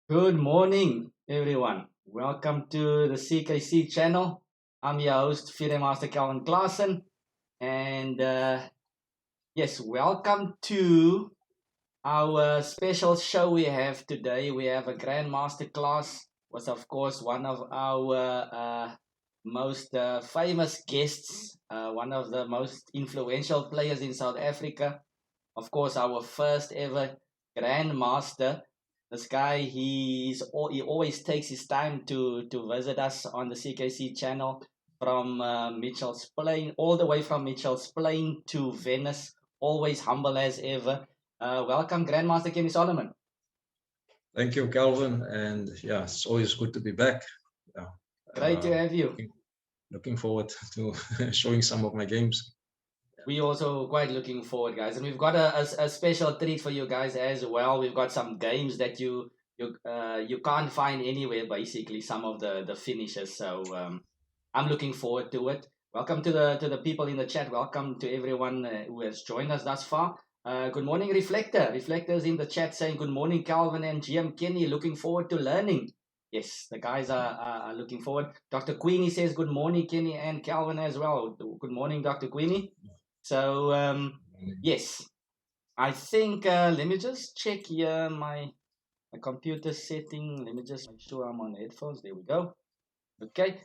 Good morning, everyone. Welcome to the CKC channel. I'm your host, Grandmaster Calvin Klaasen. And yes, welcome to our special show we have today. We have a Grandmaster Class, was of course one of our most famous guests, one of the most influential players in South Africa. Of course, our first ever Grandmaster. This guy, he always takes his time to visit us on the CKC channel from Mitchell's Plain, all the way from Mitchell's Plain to Venice, always humble as ever. Welcome, Grandmaster Kenny Solomon. Thank you, Calvin. And yeah, it's always good to be back. Yeah. Great to have you. Looking forward to showing some of my games. We also quite looking forward, guys, and we've got a special treat for you guys as well. We've got some games that you can't find anywhere, basically some of the finishes. So I'm looking forward to it. Welcome to the people in the chat. Welcome to everyone who has joined us thus far. Good morning, Reflector. Reflector's in the chat saying good morning, Calvin and GM Kenny. Looking forward to learning. Yes, the guys are looking forward. Dr. Queenie says good morning, Kenny and Calvin as well. Good morning, Dr. Queenie. So yes, I think let me just check here my computer setting. Let me just make sure I'm on headphones. There we go. Okay.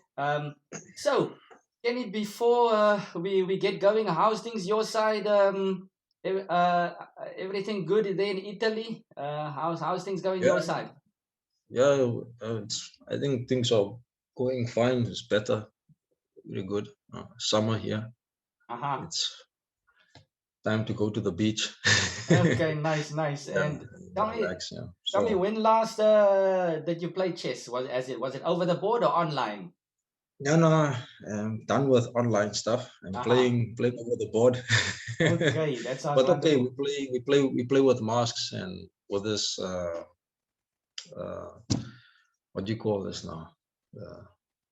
So Kenny, before we get going, how's things your side? Everything good there in Italy? How's things going your side? Yeah, I think things are going fine. It's better, really good. Summer here. It's time to go to the beach. Okay, nice. Yeah, And tell me, relax, yeah. tell me when last did you play chess? Was it over the board or online? No, I'm done with online stuff. I'm playing over the board. Okay, that sounds But okay, wonderful. we play with masks and with this what do you call this now?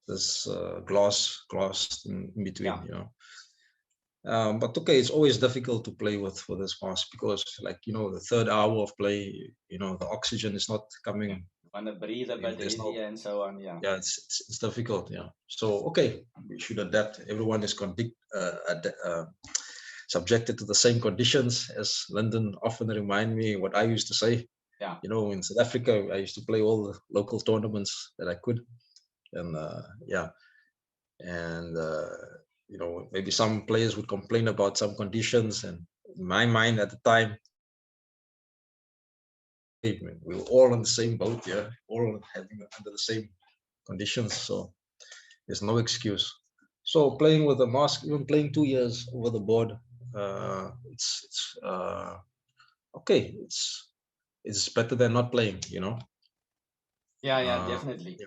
This glass in between, Yeah. you know. But okay, it's always difficult to play with for this mask because, like, you know, the third hour of play, you know, the oxygen is not coming. Want to breathe a bit easier and so on. Yeah. Yeah, it's difficult. Yeah. So okay, we should adapt. Everyone is subjected to the same conditions, as London often remind me what I used to say. Yeah. You know, in South Africa, I used to play all the local tournaments that I could, and yeah, and you know, maybe some players would complain about some conditions, and in my mind at the time, we were all on the same boat, yeah, all having under the same conditions, so there's no excuse. So playing with a mask, even playing 2 years over the board, it's okay. It's better than not playing, you know. Yeah, definitely.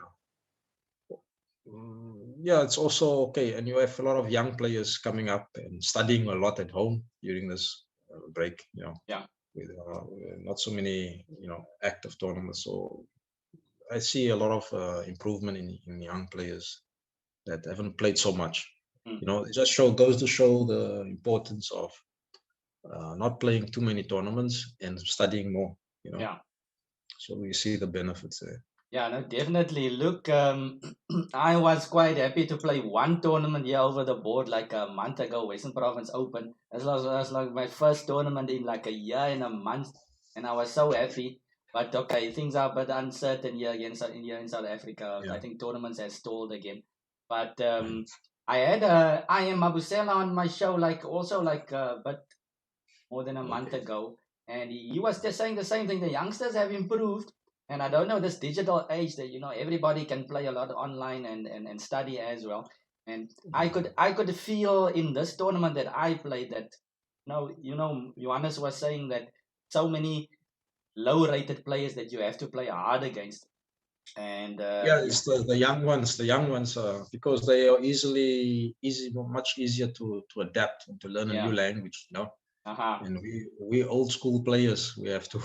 Yeah, it's also okay, and you have a lot of young players coming up and studying a lot at home during this break, you know. Yeah. With not so many, you know, active tournaments, so I see a lot of improvement in young players that haven't played so much. You know, it just goes to show the importance of not playing too many tournaments and studying more, you know. Yeah. So we see the benefits there. Yeah, no, definitely. Look, I was quite happy to play one tournament here over the board like a month ago, Western Province Open. That was like my first tournament in like a year and a month, and I was so happy. But okay, things are a bit uncertain here again here in South Africa. Yeah. I think tournaments have stalled again. But I had I am Mabusela on my show but more than a month ago, and he was just saying the same thing. The youngsters have improved, and I don't know, this digital age that everybody can play a lot online and study as well. And I could feel in this tournament that I played that Johannes was saying that so many low rated players that you have to play hard against. And yeah, it's the young ones, because they are much easier to adapt and to learn a new language, you know. And we old school players, we have to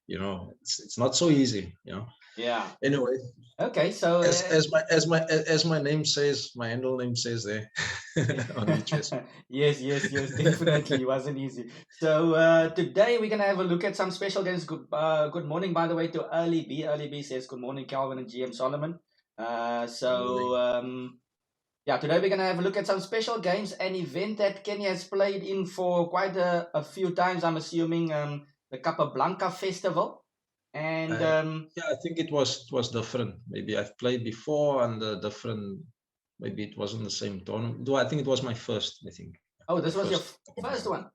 you know, it's not so easy, you know. Yeah. Anyway, Okay, so as my name says, my handle name says there on the chest. yes, definitely. It wasn't easy. So today we're gonna have a look at some special games. Good morning, by the way, to Early B. Early B says good morning, Calvin and GM Solomon. Yeah, today we're gonna have a look at some special games, an event that Kenny has played in for quite a few times. I'm assuming the Capablanca Festival, and Yeah, I think it was different. Maybe I've played before and different. Maybe it wasn't the same tournament. Though I think it was my first. I think. oh, this was your first Capablanca. one.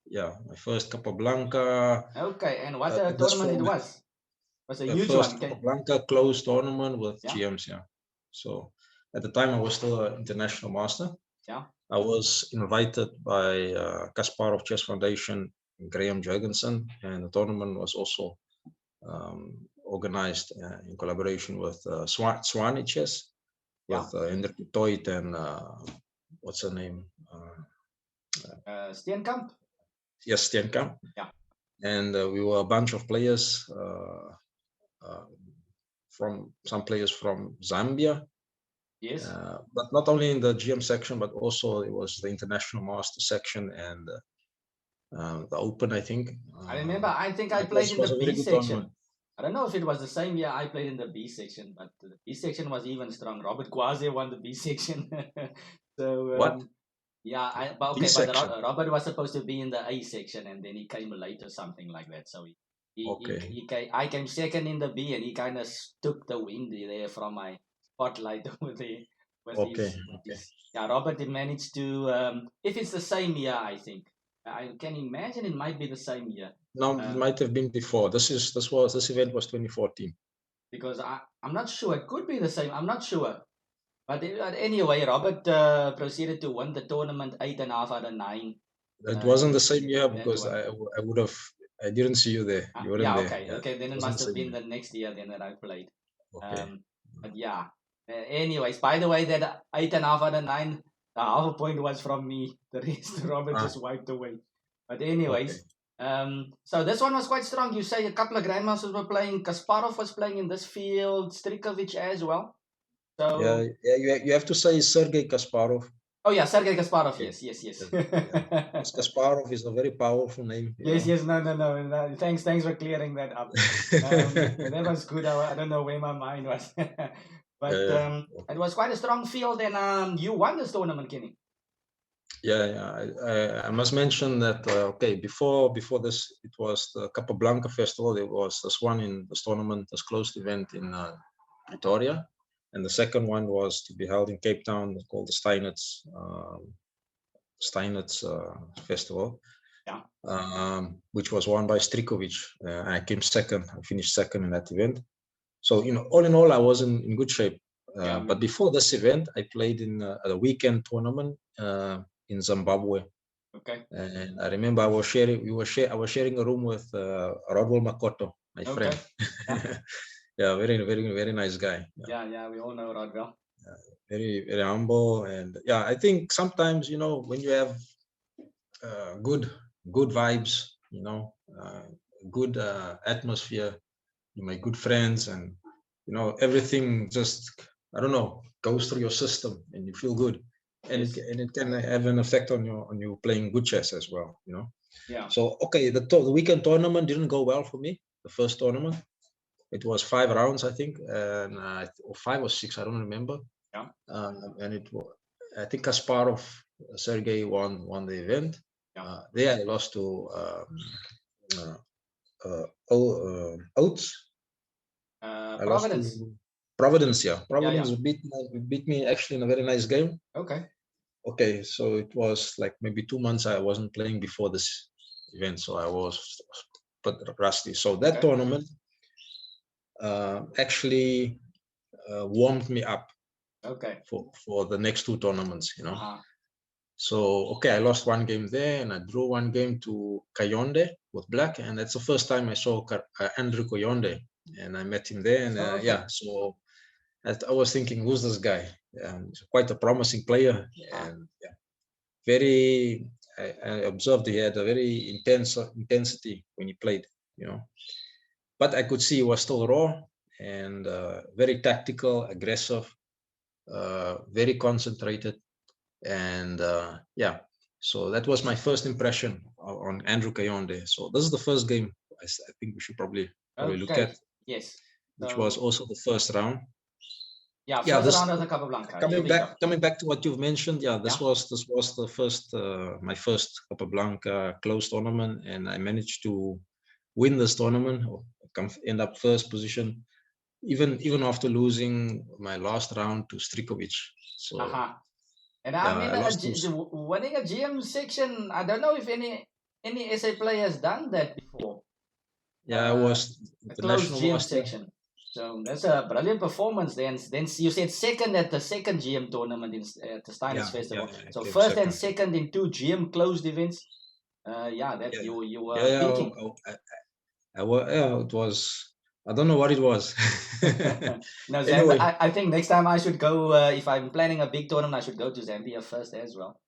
Yeah, my first Capablanca. Okay, and what That's tournament it from was? Was a the huge first one. Capablanca closed tournament with Yeah. GMs. Yeah. So at the time I was still an international master. Yeah. I was invited by Kasparov Chess Foundation, Graham Jurgensen, and the tournament was also organized in collaboration with Swanee Chess, with Hendrik Toit and what's her name? Steenkamp. Yes, Steenkamp. Yeah. And we were a bunch of players from some players from Zambia. Yes. But not only in the GM section, but also it was the international master section and the open, I think. I remember. I think I played in the B section. I don't know if it was the same year I played in the B section, but the B section was even strong. Robert Quasi won the B section. So what? Yeah, but Robert was supposed to be in the A section, and then he came late or something like that. So I came second in the B, and he kind of took the wind there from my spotlight over there. Yeah, Robert managed to. If it's the same year, I think I can imagine it might be the same year. No, it might have been before. This event was 2014. Because I'm not sure. It could be the same. I'm not sure. But anyway, Robert proceeded to win the tournament 8.5 out of 9. It wasn't the same year because I would have. I didn't see you there. You weren't there. Okay. Then it must have been the next year then that I played. Okay. But yeah. Anyways, by the way, that 8.5 out of 9, the half a point was from me. The rest Robert just wiped away. But anyways, so this one was quite strong. You say a couple of grandmasters were playing. Kasparov was playing in this field. Strikovic as well. So you have to say Sergei Kasparov. Oh yeah, Sergei Kasparov. Yes. Kasparov is a very powerful name. Yes. No. Thanks for clearing that up. That was good. I don't know where my mind was, but it was quite a strong field, and you won this tournament, Kenny. Yeah. I must mention that before this, it was the Capablanca Festival. There was this one in this tournament, this closed event in Pretoria. And the second one was to be held in Cape Town, called the Steinitz Festival, which was won by Strikovic. I came second. I finished second in that event. So all in all, I was in good shape. But before this event, I played in a weekend tournament in Zimbabwe. Okay. And I remember I was sharing a room with Rodwell Makoto, my friend. Yeah, very, very, very nice guy. Yeah, we all know Rodwell. Very, very humble, and I think sometimes when you have good vibes, good atmosphere, you make good friends, and everything just goes through your system, and you feel good, and it can have an effect on you playing good chess as well. Yeah. So the weekend tournament didn't go well for me. The first tournament. It was 5 rounds, I think, and or 5 or 6, I don't remember. Yeah. And it was, I think Kasparov, Sergei won the event. Yeah. There I lost to Oates. Providence. Providence, yeah. Providence beat me actually in a very nice game. Okay, so it was like maybe 2 months I wasn't playing before this event, so I was rusty. So that tournament actually warmed me up for the next 2 tournaments, So I lost 1 game there, and I drew 1 game to Kayonde with black, and that's the first time I saw Andrew Kayonde, and I met him there, and so I was thinking, who's this guy? He's quite a promising player, and very. I observed he had a very intensity when he played, But I could see he was still raw, and very tactical, aggressive, very concentrated, and yeah. So that was my first impression on Andrew Kayonde. So this is the first game I think we should probably look at. Yes. Which was also the first round. Yeah, first round of the Capablanca. Coming back to what you've mentioned, this was the first my first Capablanca closed tournament, and I managed to win this tournament, or end up first position, even after losing my last round to Strikovic. So and I mean, winning a GM section, I don't know if any SA player has done that before. Yeah, I was a closed GM section. So that's a brilliant performance. Then you said second at the second GM tournament at the Steiners Festival. So first and second in 2 GM closed events. You were peaking. It was. I don't know what it was. No, anyway. I think next time I should go. If I'm planning a big tournament, I should go to Zambia first as well.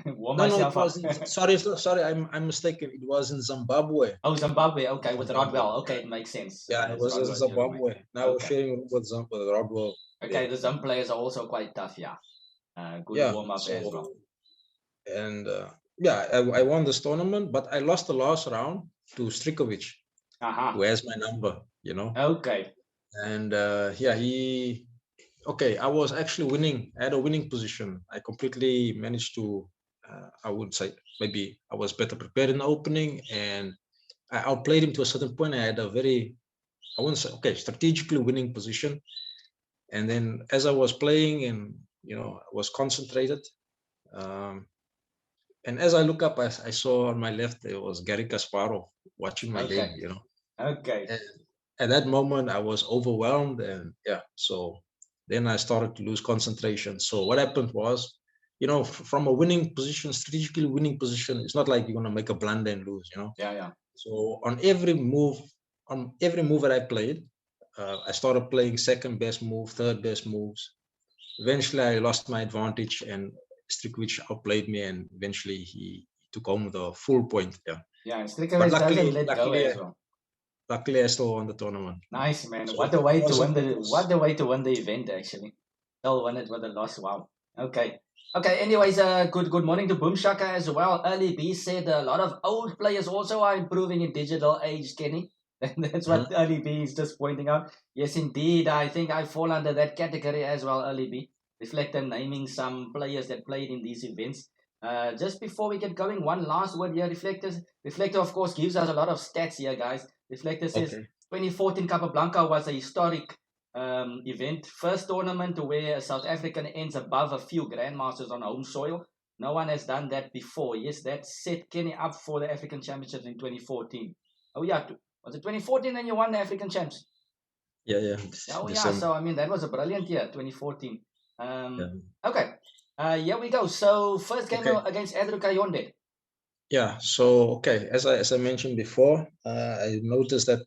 No, it wasn't. Sorry, I'm mistaken. It was in Zimbabwe. Oh, Zimbabwe. Okay, with Rodwell. Okay, it makes sense. Yeah, it was in Zimbabwe. Now we're sharing with Rodwell. Okay, the Zim players are also quite tough. Yeah, good warm up as well. And I won this tournament, but I lost the last round to Strikovic, who has my number. Okay. And I was actually winning. I had a winning position. I completely managed to. I would say maybe I was better prepared in the opening, and I outplayed him to a certain point. I had a very, I wouldn't say strategically winning position. And then as I was playing, and I was concentrated. And as I look up, I saw on my left there was Gary Kasparov watching my game. Okay. And at that moment, I was overwhelmed, and so then I started to lose concentration. So what happened was, from a winning position, strategically winning position, it's not like you're gonna make a blunder and lose. Yeah. So on every move that I played, I started playing second best move, third best moves. Eventually, I lost my advantage, and Strikovic outplayed me, and eventually he took home the full point. Yeah, and Strikovic doesn't let go as well. Luckily, I still won the tournament. Nice, man. So what a way to win the event, actually. Still won it with a loss. Wow. Okay. Anyways, good morning to Boomshaka as well. Early B said a lot of old players also are improving in digital age, Kenny. That's what Early B is just pointing out. Yes, indeed. I think I fall under that category as well, Early B. Reflector naming some players that played in these events. Just before we get going, one last word here, Reflector, of course, gives us a lot of stats here, guys. Reflector says 2014 Capablanca was a historic event. First tournament where a South African ends above a few grandmasters on home soil. No one has done that before. Yes, that set Kenny up for the African Championships in 2014. Oh yeah, was it 2014 and you won the African Champs? Yeah. Oh yeah, so I mean that was a brilliant year, 2014. Okay, here we go. So first game against Andrew Kayonde. Yeah. So as I mentioned before, I noticed that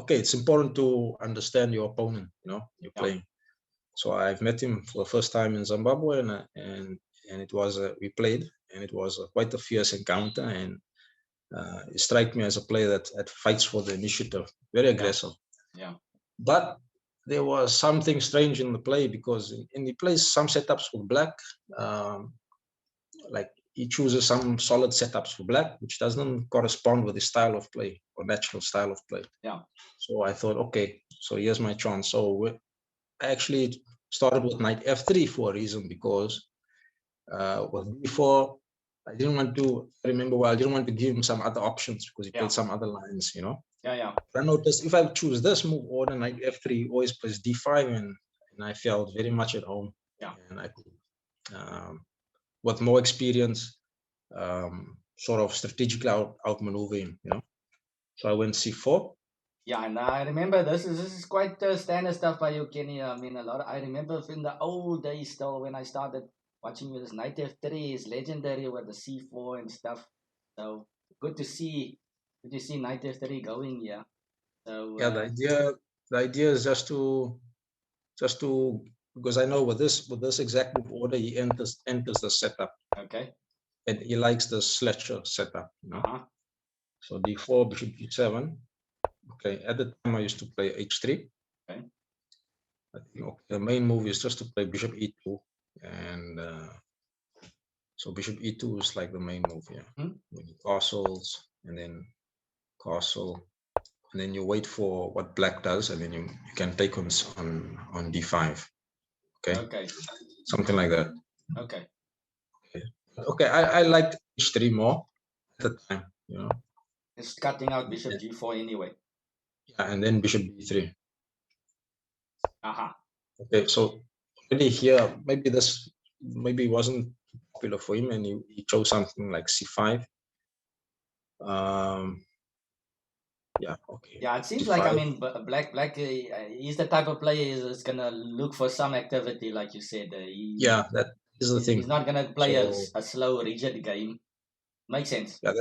it's important to understand your opponent. You're playing. So I've met him for the first time in Zimbabwe, and it was we played, and it was quite a fierce encounter, and it struck me as a player that fights for the initiative, very aggressive. Yeah. But there was something strange in the play, because he plays some setups for black, like he chooses some solid setups for black, which doesn't correspond with his style of play or natural style of play. Yeah. So I thought, so here's my chance. So I actually started with knight f3 for a reason, because with b4, I didn't want to give him some other options, because he played some other lines, Yeah. But I noticed if I choose this move, or the knight f3, he always plays d5, and I felt very much at home. Yeah. And I could, with more experience, sort of strategically outmaneuver him, So I went c4. Yeah, and I remember this is quite standard stuff by you, Kenny. I mean, I remember in the old days still when I started watching you, this knight f3 is legendary with the c4 and stuff. So good to see knight f3 going here. So the idea is just to because I know with this exact move order, he enters the setup. Okay. And he likes the sledger setup, So d4, bishop g7. At the time I used to play h3. Okay. I think the main move is just to play bishop e2, and so bishop e2 is like the main move here. When you castles, and then castle, and then you wait for what black does, and then you can take on d5. Okay. Something like that. Okay. Okay, I liked h3 more at the time, you know. It's cutting out bishop g4 anyway. Yeah, and then bishop b3. Aha. Okay, so already here, maybe wasn't popular for him, and he chose something like c5. Yeah, okay. Yeah, it seems d5. like, I mean, black he's the type of player is gonna look for some activity, like you said. Yeah, that is the thing. He's not gonna play a slow, rigid game. Makes sense. Yeah,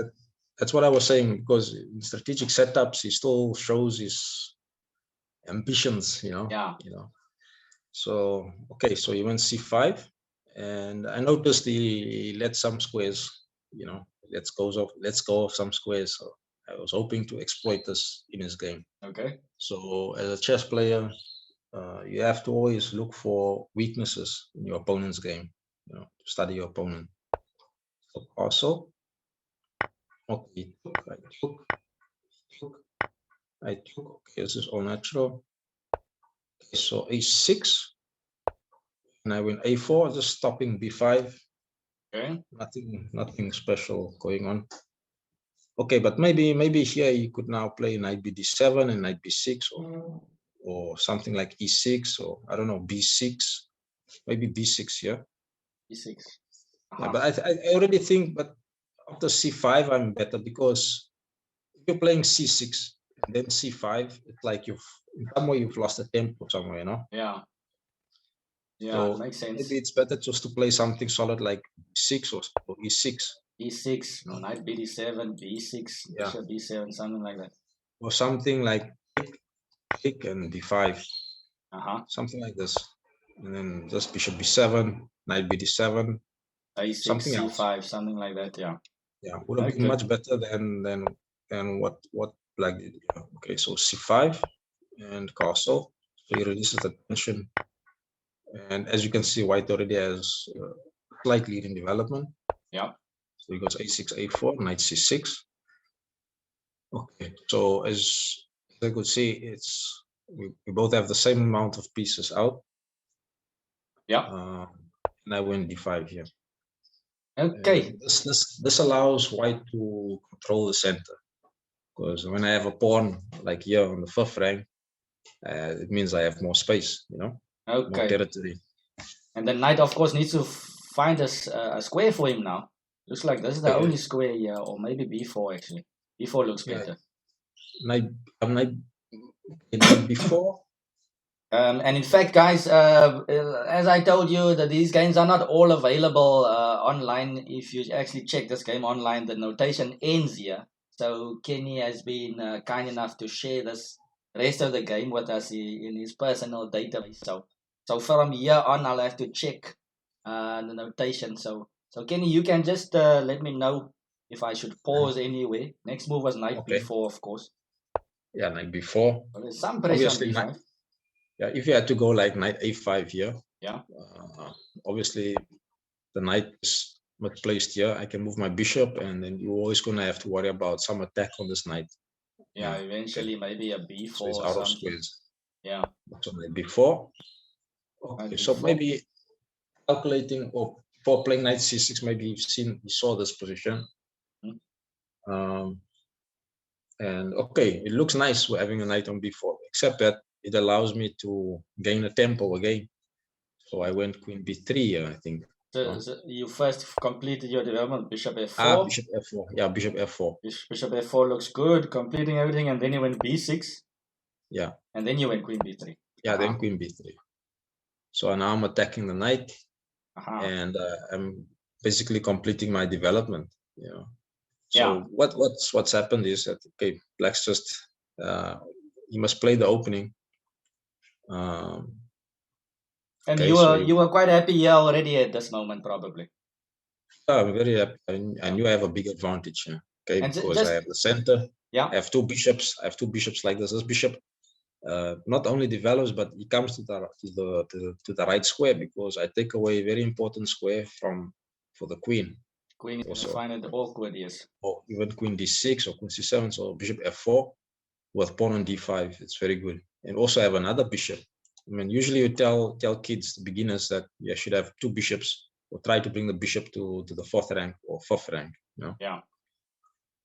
that's what I was saying, because in strategic setups, he still shows his ambitions, you know. Yeah. You know. So okay, so he went c5, and I noticed he let some squares, you know, let's go of some squares. So I was hoping to exploit this in his game. Okay. So as a chess player, you have to always look for weaknesses in your opponent's game, you know, to study your opponent. So also, okay, I took, okay, this is all natural. Okay, so a6, and I went a4, just stopping b5. Okay. Nothing special going on. Okay, but maybe here you could now play knight bd7 and knight b6, or something like e6, or I don't know, b6, maybe b6 here. b6. Yeah, but I already think, but after c5 I'm better, because if you're playing c6 and then c5, it's like in some way you've lost a tempo somewhere, you know. Yeah. Yeah, So makes sense. maybe it's better just to play something solid like b6 or e6. e6, no, knight bd7, b6, Yeah, bishop b7, something like that. or something like pick and d5. Something like this, and then just bishop b7, knight bd7, a6, something c5, else. something like that. Yeah. Yeah, would have been much better than what black did. Yeah. Okay, so c5 and castle. So he releases the tension, and as you can see, white already has slight lead in development. Yeah. So he goes a6, a4, knight c6. Okay, so as I could see, we both have the same amount of pieces out. Yeah. And I win d5 here. Okay. This allows white to control the center, because when I have a pawn like here on the 5th rank, it means I have more space, you know, more territory. And the knight, of course, needs to find a square for him now. Looks like this is the only square here, or maybe b4 actually. b4 looks better. Knight b4. And in fact, guys, as I told you, that these games are not all available online. If you actually check this game online, the notation ends here. So Kenny has been kind enough to share this rest of the game with us in his personal database. So from here on, I'll have to check the notation. So Kenny, you can just let me know if I should pause anywhere. Next move was knight b4, of course. Yeah, knight b4. Well, there's some pressure on b5. Yeah, if you had to go like knight a5 here, yeah, obviously the knight is much placed here. I can move my bishop, and then you're always gonna have to worry about some attack on this knight. Yeah, eventually maybe a b4 so it's or out something. Of squares. Yeah. So knight b4. Okay, so maybe calculating or for playing knight c6, maybe you saw this position. And okay, it looks nice with having a knight on b4, except that it allows me to gain a tempo again. So I went queen b3 here, I think. So you first completed your development, bishop f4. Bishop f4. Yeah, bishop f4. Bishop f4 looks good, completing everything, and then you went b6. Yeah. And then you went queen b3. Yeah, then queen b3. So now I'm attacking the knight, and I'm basically completing my development. You know. So what's happened is that black's just he must play the opening. And you were quite happy here already at this moment, probably. Yeah, I'm very happy. I knew I have a big advantage. Okay, and because I have the center. Yeah. I have two bishops. I have two bishops like this. This bishop not only develops, but he comes to the right square, because I take away a very important square for the queen. Queen Also, find it awkward, yes. Or even queen d6 or queen c7, so bishop f4 with pawn on d5. It's very good. And also I have another bishop. I mean, usually you tell kids, beginners, that you should have 2 bishops, or try to bring the bishop to the 4th rank or 5th rank. You know? Yeah.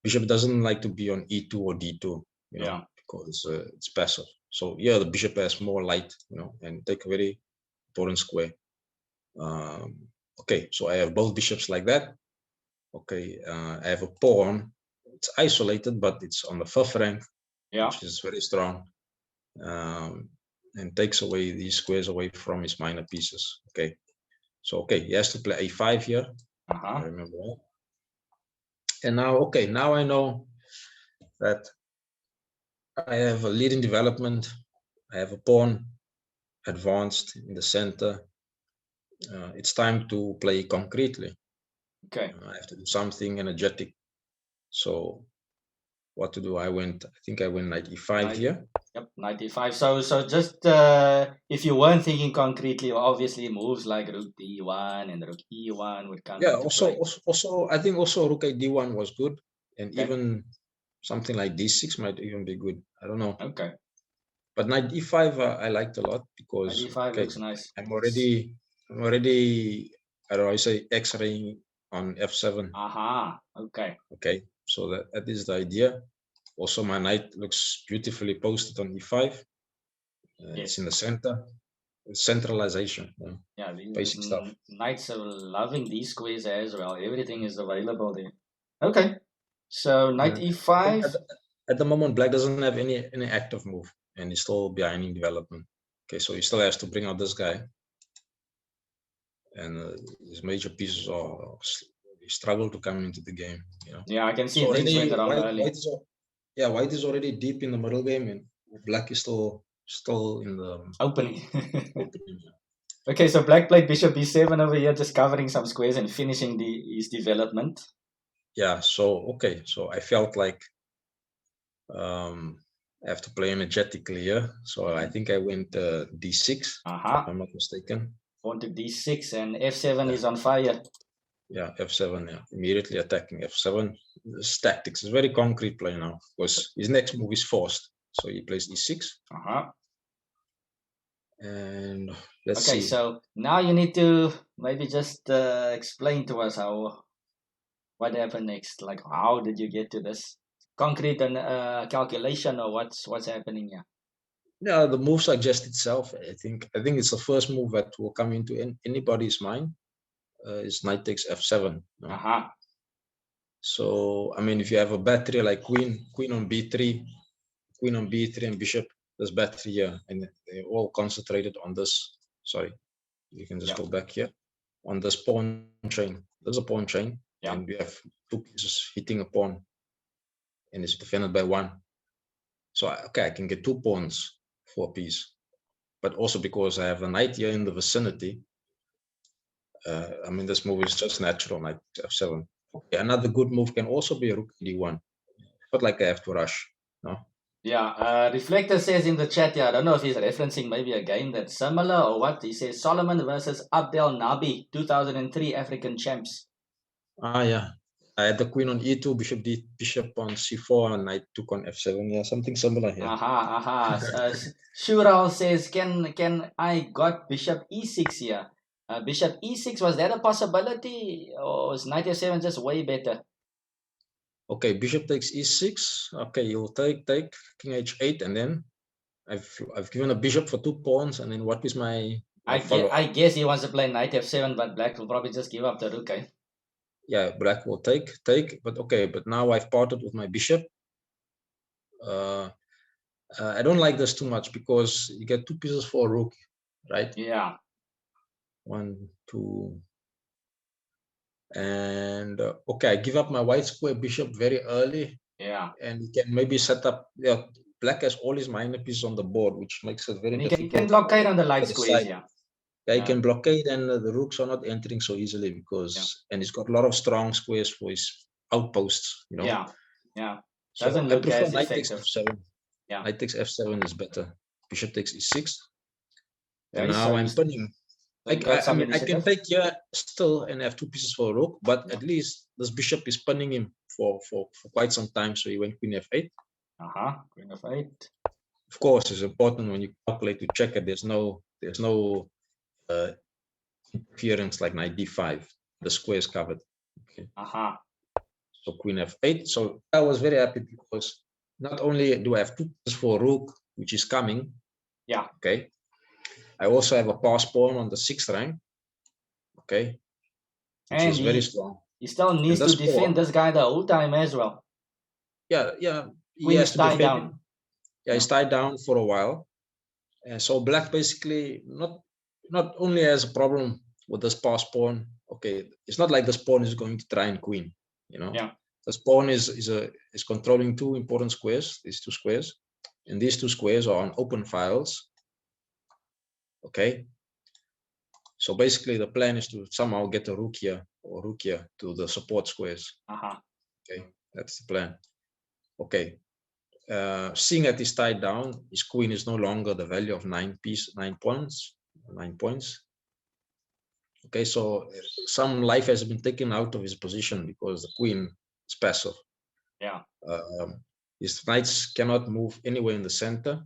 Bishop doesn't like to be on e2 or d2, you know, because it's passive. So yeah, the bishop has more light, you know, and take a very important square. Okay, so I have both bishops like that. Okay, I have a pawn. It's isolated, but it's on the 5th rank, which is very strong, and takes away these squares away from his minor pieces. Okay, so okay, he has to play a5 here. I remember that. And now, okay, now I know that I have a lead in development. I have a pawn advanced in the center. It's time to play concretely. Okay. I have to do something energetic. So what to do? I think I went knight e5 here. Yep, knight e5. So just if you weren't thinking concretely, obviously moves like rook d1 and rook e1 would come. Yeah, also I think also rook d1 was good, and even something like d6 might even be good. I don't know. Okay. But knight e5 I liked a lot, because knight e5 looks nice. I'm already I don't know, I say x-raying on f7. Okay. Okay, so that is the idea. Also, my knight looks beautifully posted on e5. It's in the center. Centralization. Yeah, basic stuff. Knights are loving these squares as well. Everything is available there. Okay, so knight e5. At the moment, black doesn't have any active move, and he's still behind in development. Okay, so he still has to bring out this guy, and his major pieces struggle to come into the game. You know. Yeah, I can see so things already, went wrong early. White is already deep in the middle game, and black is still in the opening. opening. Okay, so black played bishop b7 over here, just covering some squares and finishing his development. Yeah, so okay, so I felt like I have to play energetically here. So I think I went d6, if I'm not mistaken. Pawn to d6, and f7 is on fire. Yeah, f7, yeah. Immediately attacking f7. This tactics is very concrete play now, because his next move is forced. So he plays e6. And let's see. Okay, so now you need to maybe just explain to us what happened next. Like, how did you get to this concrete and calculation, or what's happening here? Yeah, the move suggests itself. I think it's the first move that will come into anybody's mind. Is knight takes f7. So I mean, if you have a battery like queen on b3, and bishop, there's battery here, and they're all concentrated on this. Sorry, you can just go back here on this pawn chain. There's a pawn chain, and we have 2 pieces hitting a pawn, and it's defended by 1. So I can get 2 pawns for a piece, but also because I have a knight here in the vicinity. I mean, this move is just natural. Knight f7. Okay, another good move can also be rook d1, but like I have to rush. No. Yeah, Reflector says in the chat, I don't know if he's referencing maybe a game that's similar or what. He says Solomon versus Abdel Nabi, 2003 African champs. Yeah. I had the queen on e2, bishop on c4, and knight took on f7. Yeah, something similar here. Shural says, can I got bishop e6 here? Bishop e6, was that a possibility, or is knight f7 just way better? Okay, bishop takes e6. Okay, you'll take king h8, and then I've given a bishop for 2 pawns, and then what is my I guess he wants to play knight f7, but black will probably just give up the rook, eh? Yeah, black will take, but okay, but now I've parted with my bishop. I don't like this too much, because you get 2 pieces for a rook, right? Yeah. 1, 2, and okay, I give up my white square bishop very early. Yeah. And he can maybe set up. Yeah, black has all his minor pieces on the board, which makes it very difficult. He can blockade on the light squares, yeah. Yeah, he can blockade, and the rooks are not entering so easily, because and he's got a lot of strong squares for his outposts. You know. Yeah. Doesn't look as effective. Knight takes f7. Yeah. Knight takes f7 is better. bishop takes e6. Okay, And now so I'm pinning. you got I some mean, I can initiative. take here still and have 2 pieces for a rook, but Yeah. at least this bishop is pinning him for quite some time. So he went queen f8. Queen f8. Of course, it's important when you calculate to check it. There's no interference like knight d5. The square is covered. Okay. So queen f8. So I was very happy because not only do I have 2 pieces for a rook, which is coming. Yeah. Okay. I also have a pass pawn on the 6th rank. Okay. Which And is very strong. He still needs to defend this guy the whole time as well. Yeah. He Queen has is to tied defend down. him. Yeah, he's tied down for a while. And so black basically not only has a problem with this pass pawn. Okay, it's not like this pawn is going to try and queen, you know. Yeah. This pawn is controlling 2 important squares, these 2 squares. And these 2 squares are on open files. Okay. So basically the plan is to somehow get a rook here or rook here to the support squares. Okay, that's the plan. Okay. Seeing that he's tied down, his queen is no longer the value of 9 points. Okay, so some life has been taken out of his position because the queen is passive. Yeah. His knights cannot move anywhere in the center.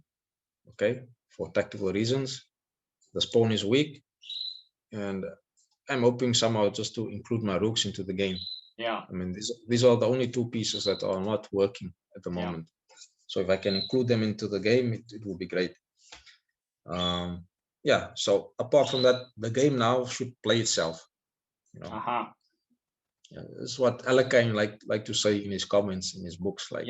Okay, for tactical reasons. The pawn is weak, and I'm hoping somehow just to include my rooks into the game. Yeah. I mean, these are the only 2 pieces that are not working at the moment. So if I can include them into the game, it will be great. Yeah. So apart from that, the game now should play itself. You know. Yeah, that's what Alakine like to say in his comments in his books. Like,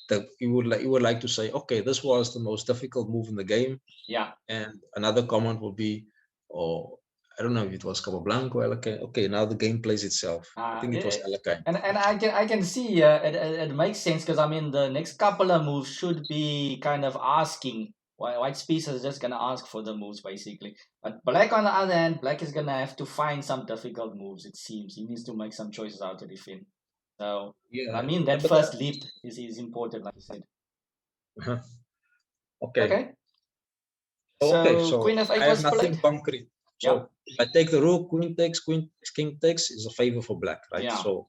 that he would like to say, okay, this was the most difficult move in the game. Yeah. And another comment would be, oh, I don't know if it was Capablanca or Alakine. Okay, now the game plays itself. I think it was Alakine. And I can see it makes sense because I mean the next couple of moves should be kind of asking. White's piece is just gonna ask for the moves basically. But black on the other hand, black is gonna have to find some difficult moves. It seems he needs to make some choices how to defend. So yeah, I mean that first leap is important, like you said. Okay. So Queen f8 I have was nothing played. concrete. So if I take the rook, queen takes, king takes is a favor for black, right? Yeah. So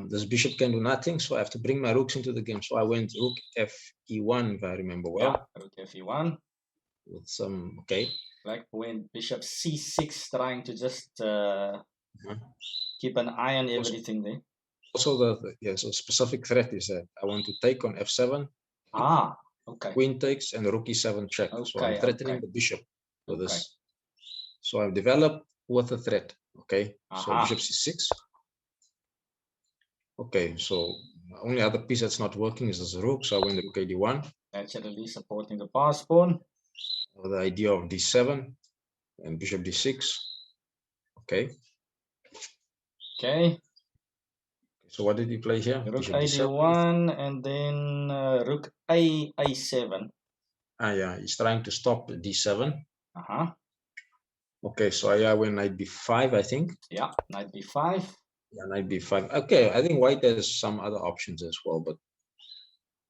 this bishop can do nothing, so I have to bring my rooks into the game. So I went rook fe1, if I remember well. Yeah, rook fe1. With some Black went bishop c6, trying to just keep an eye on everything there. Also, so specific threat is that I want to take on f7. Okay. Queen takes and rook e7 check. So I'm threatening the bishop with this. So I've developed with a threat. Okay. So bishop c6. Okay. So the only other piece that's not working is this rook. So I went rook d1. Naturally supporting the pass pawn. With the idea of d7 and bishop d6. Okay. So what did he play here? Rook a1 and then rook a7. Yeah, he's trying to stop d7. Okay, so I went knight b5, I think. Yeah, knight b5. Yeah, knight b5. Okay, I think white has some other options as well, but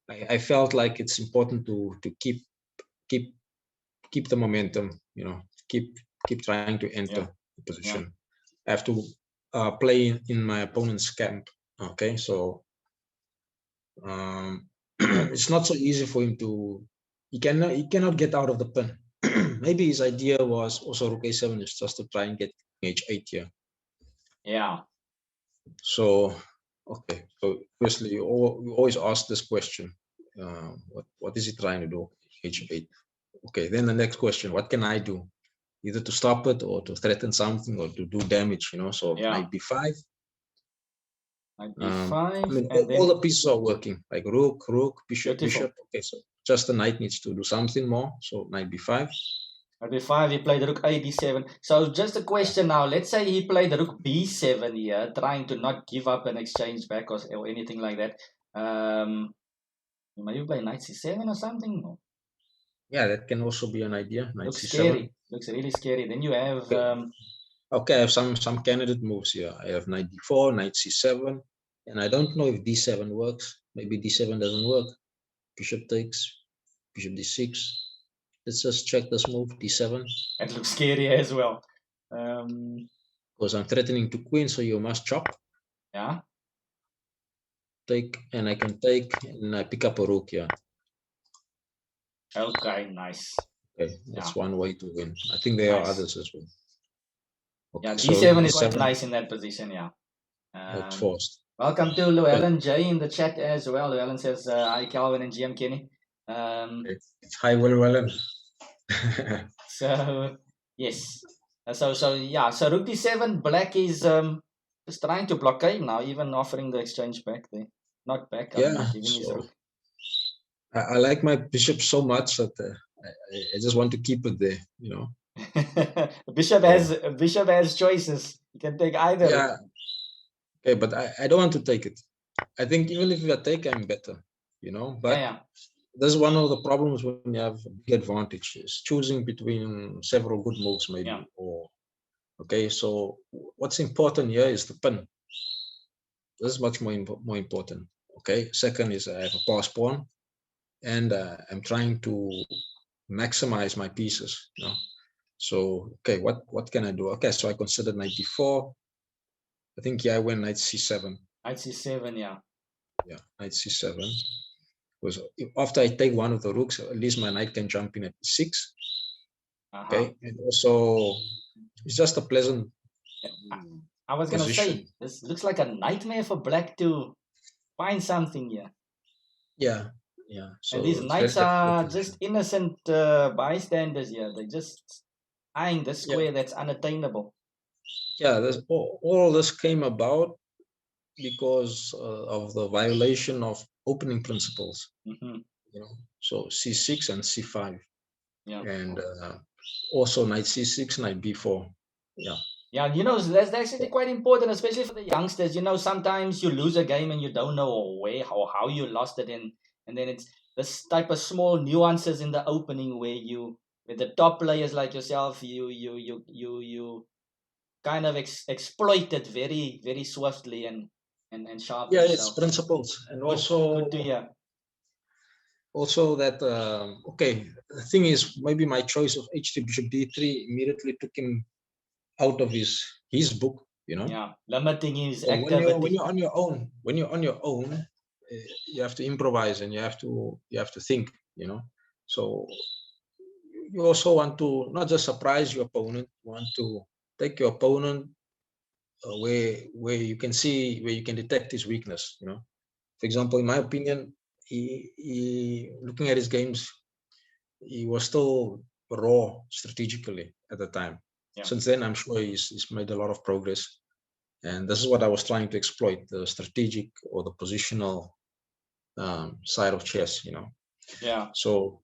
I felt like it's important to keep the momentum. You know, keep trying to enter the position. I have to play in my opponent's camp. Okay, so it's not so easy for him to. He cannot get out of the pin. Maybe his idea was also rook a7 is just to try and get h8 here. Yeah. So okay, so obviously you always ask this question: what is he trying to do? h8. Okay, then the next question: what can I do? Either to stop it or to threaten something or to do damage. You know, so knight b5. Knight b5. I mean, all the pieces are working, like rook, bishop, bishop. Okay, so just the knight needs to do something more. So knight b5. Knight b5, he played rook a d7. So just a question now. Let's say he played rook b7 here, trying to not give up an exchange back or anything like that. Maybe play knight c7 or something? No. Yeah, that can also be an idea. Knight looks c7. Scary. Looks really scary. Then you have okay, I have some candidate moves here. I have knight d4, knight c7, and I don't know if d7 works. Maybe d7 doesn't work. Bishop takes, bishop d6. Let's just check this move, d7. It looks scary as well. Because I'm threatening to queen, so you must chop. Yeah. Take, and I can take, and I pick up a rook, yeah. Okay, nice. Okay, that's one way to win. I think there are others as well. Okay, yeah, d7 is quite nice in that position, yeah. Forced. Welcome to Llewellyn J in the chat as well. Llewellyn says, hi, Calvin and GM Kenny. Hi, Llewellyn. So, yes. So rook d7, black is just trying to blockade now, even offering the exchange back there. Not back, yeah, giving his rook. I like my bishop so much that I just want to keep it there, you know. Bishop has choices. You can take either. Yeah. Okay, but I don't want to take it. I think even if I take, I'm better, you know. But that's one of the problems when you have a big advantage, is choosing between several good moves, maybe. Yeah. Or okay, so what's important here is the pin. This is much more important. Okay. Second is I have a pass pawn, and I'm trying to maximize my pieces, you know. So okay, what can I do? Okay, so I considered knight d4. I think I went knight c7. Knight c7, yeah. Yeah, knight c7. Because after I take one of the rooks, at least my knight can jump in at e6. Okay, and also it's just a pleasant. I was gonna say, this looks like a nightmare for black to find something here. Yeah, yeah. So and these knights are just innocent bystanders here. They're just eyeing the square that's unattainable. Yeah, all this came about because of the violation of opening principles. You know, so c6 and c5. Yeah. And also knight c6, knight b4. Yeah. Yeah, you know, that's actually quite important, especially for the youngsters. You know, sometimes you lose a game and you don't know where or how you lost it in. And then it's this type of small nuances in the opening where with the top players like yourself, you kind of exploit it very, very swiftly and sharply. Yeah, it's principles. And also good to hear. Also that okay, the thing is, maybe my choice of h3 bishop d3 immediately took him out of his book, you know. Yeah, limiting his so activity. When you're on your own, you have to improvise and you have to think, you know. So you also want to not just surprise your opponent, you want to take your opponent where you can see, where you can detect his weakness, you know. For example, in my opinion, he looking at his games, he was still raw strategically at the time. Yeah. Since then, I'm sure he's made a lot of progress. And this is what I was trying to exploit, the strategic or the positional side of chess, you know. Yeah. So,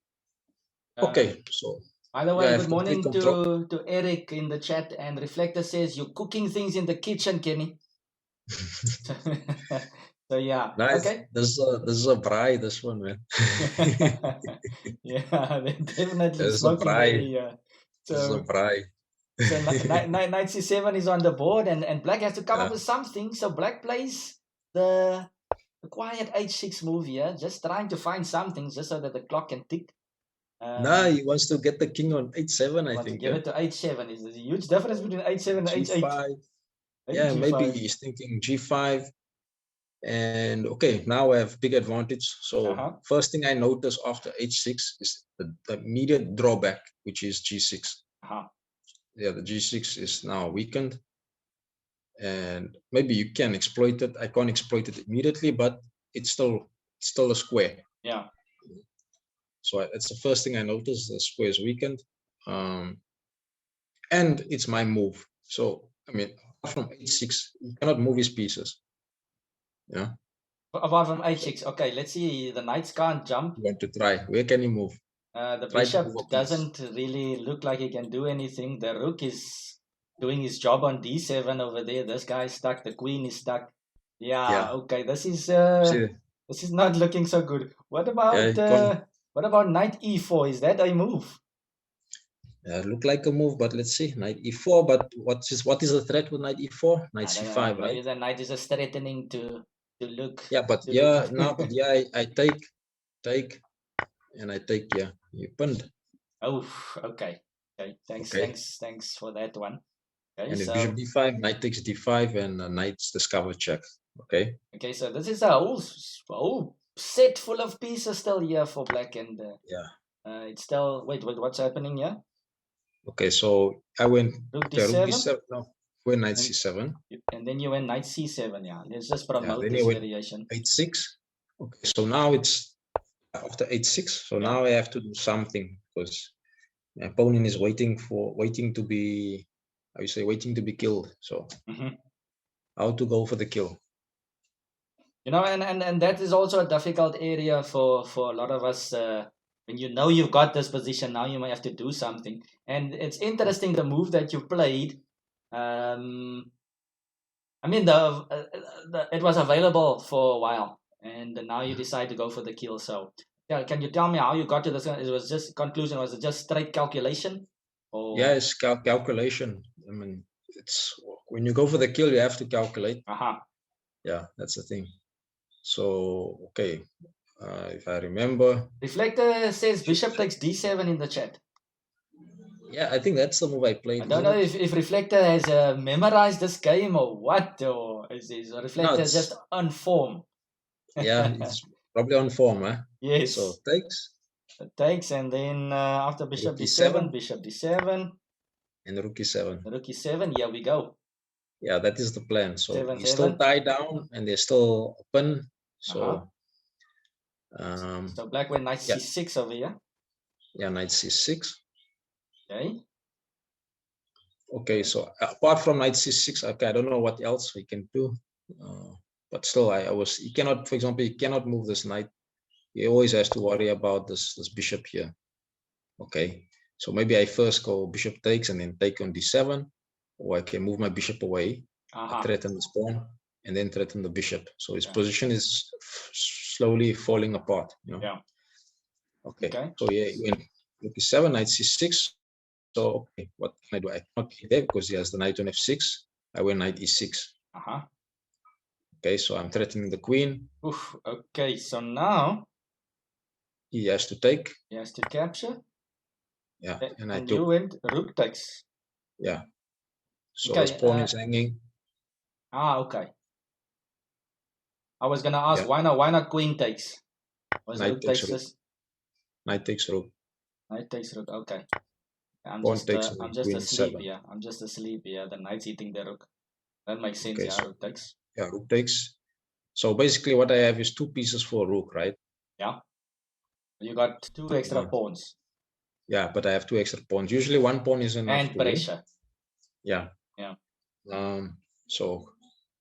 okay. So, by the way, good morning to Eric in the chat. And Reflector says, you're cooking things in the kitchen, Kenny. So yeah, nice. Okay. This is a braai, this one, man. Yeah, they're definitely smoking very. This is a braai. So knight c7 is on the board, and black has to come up with something. So black plays the quiet h6 move here, just trying to find something, just so that the clock can tick. No, he wants to get the king on h7. I think. Give it to h7. Is a huge difference between h7 and h8. Yeah, maybe he's thinking g5. And okay, now I have big advantage. So first thing I notice after h6 is the immediate drawback, which is g6. Yeah, the g6 is now weakened, and maybe you can exploit it. I can't exploit it immediately, but it's still a square. Yeah. So that's the first thing I notice. The square is weakened, and it's my move. So I mean, from h6, you cannot move his pieces. Yeah. Apart from h6, okay. Let's see. The knights can't jump. You want to try? Where can he move? The bishop doesn't really look like he can do anything. The rook is doing his job on d7 over there. This guy's stuck. The queen is stuck. Yeah. Okay. This is not looking so good. What about knight e4? Is that a move? Look like a move, but let's see. Knight e4. But what is the threat with knight e4? Knight c5, right? Maybe the knight is just threatening to look. Yeah, but I take. and I take, yeah, you pinned. Oh, okay. Okay, thanks for that one. Okay, And then so bishop d5, knight takes d5, and knight's discover check. Okay. okay, so this is a whole set full of pieces still here for black, and Yeah. it's still what's happening here? Okay, so I went Rook okay, rook d7, d7. No, went knight and, c7. and then you went knight c7. Yeah, let's just Yeah, promote then this you went variation. h6. Okay, so now it's after h6. So Yeah. now I have to do something because my opponent is waiting to be, how you say, waiting to be killed. So how to go for the kill? You know, and that is also a difficult area for a lot of us. When you know you've got this position, now you might have to do something. And it's interesting the move that you played. I mean, it was available for a while, and now you decide to go for the kill. So, yeah, can you tell me how you got to this? It was just conclusion. Was it just straight calculation? Or Yeah, it's calculation. I mean, it's when you go for the kill, you have to calculate. Yeah, that's the thing. So okay, if I remember, Reflector says bishop takes d7 in the chat. yeah, I think that's the move I played. I don't know if Reflector has memorized this game or what, or is Reflector just on form? Yeah, it's probably on form, huh? Yes. So takes. Takes, and then after bishop d7, bishop d7, and rook e7. Rook e7. Here we go. Yeah, that is the plan. So 7, he's still tied down, and they're still open. So, so black went knight c6 over here. Yeah, knight c6. Okay. Okay, so apart from knight c6, okay, I don't know what else we can do. But still, he cannot, for example, he cannot move this knight. He always has to worry about this bishop here. Okay, so maybe I first go bishop takes and then take on d7, or I can move my bishop away, threaten the pawn, and then threaten the bishop. So his position is slowly falling apart. You know. Yeah. Okay. So yeah, when rook e7, knight c6. So okay, what can I do? I cannot play there because he has the knight on f6. I went knight e6. Okay, so I'm threatening the queen. Oof, okay, so now he has to take. He has to capture. Yeah, and I took. You went rook takes. Yeah. So his pawn is hanging. Okay. I was gonna ask why not queen takes? Knight takes rook. Knight takes rook. Knight takes rook. Okay. I'm Pawn just takes asleep here. I'm just asleep here. The knight's eating the rook. That makes sense. Okay, yeah, so, rook takes. Yeah, rook takes. So basically, what I have is 2 pieces for rook, right? Yeah. You got 2 extra pawns. Yeah, but I have 2 extra pawns. Usually, 1 pawn is enough. And pressure. Win. Yeah. So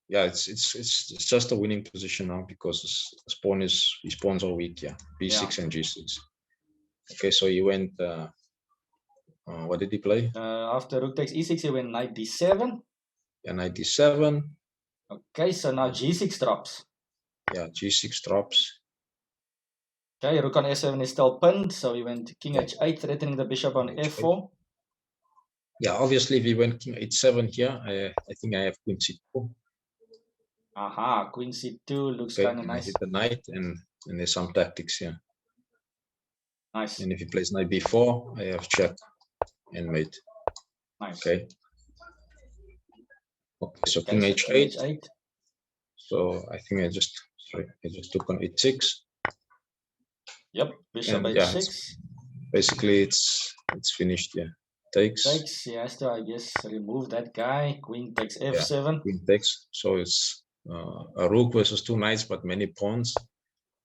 yeah, it's just a winning position now because his pawns are weak. Yeah, b6 and g6. Okay, so he went. What did he play? After rook takes e6, he went knight d7. Yeah, knight d7. Okay, so now g6 drops. Yeah, g6 drops. Okay, rook on s7 is still pinned, so he went king h8, threatening the bishop on f4. Yeah, obviously, if he went king h7 here, I think I have queen c2. Queen c2 looks kind of nice. I hit the knight, and there's some tactics here. Nice. And if he plays knight b4, I have check and mate. Nice. Okay, so king h8. So I think I just took on h6. Yep, bishop h6. Basically, it's finished. Yeah, takes. He has to, I guess, remove that guy. Queen takes f7. Yeah, queen takes. So it's a rook versus 2 knights, but many pawns.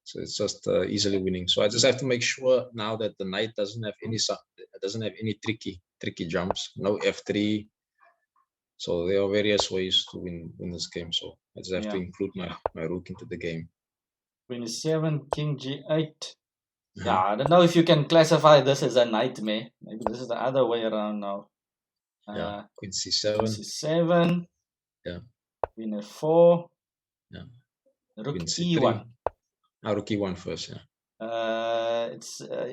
So it's just easily winning. So I just have to make sure now that the knight doesn't have any tricky jumps. No f3. So there are various ways to win this game. So I just have to include my rook into the game. Queen e7, king g8. Yeah, I don't know if you can classify this as a nightmare. Maybe this is the other way around now. Queen c7. Queen c7. Yeah. Queen f4. Yeah. Rook e1. Rook e1 first. Yeah.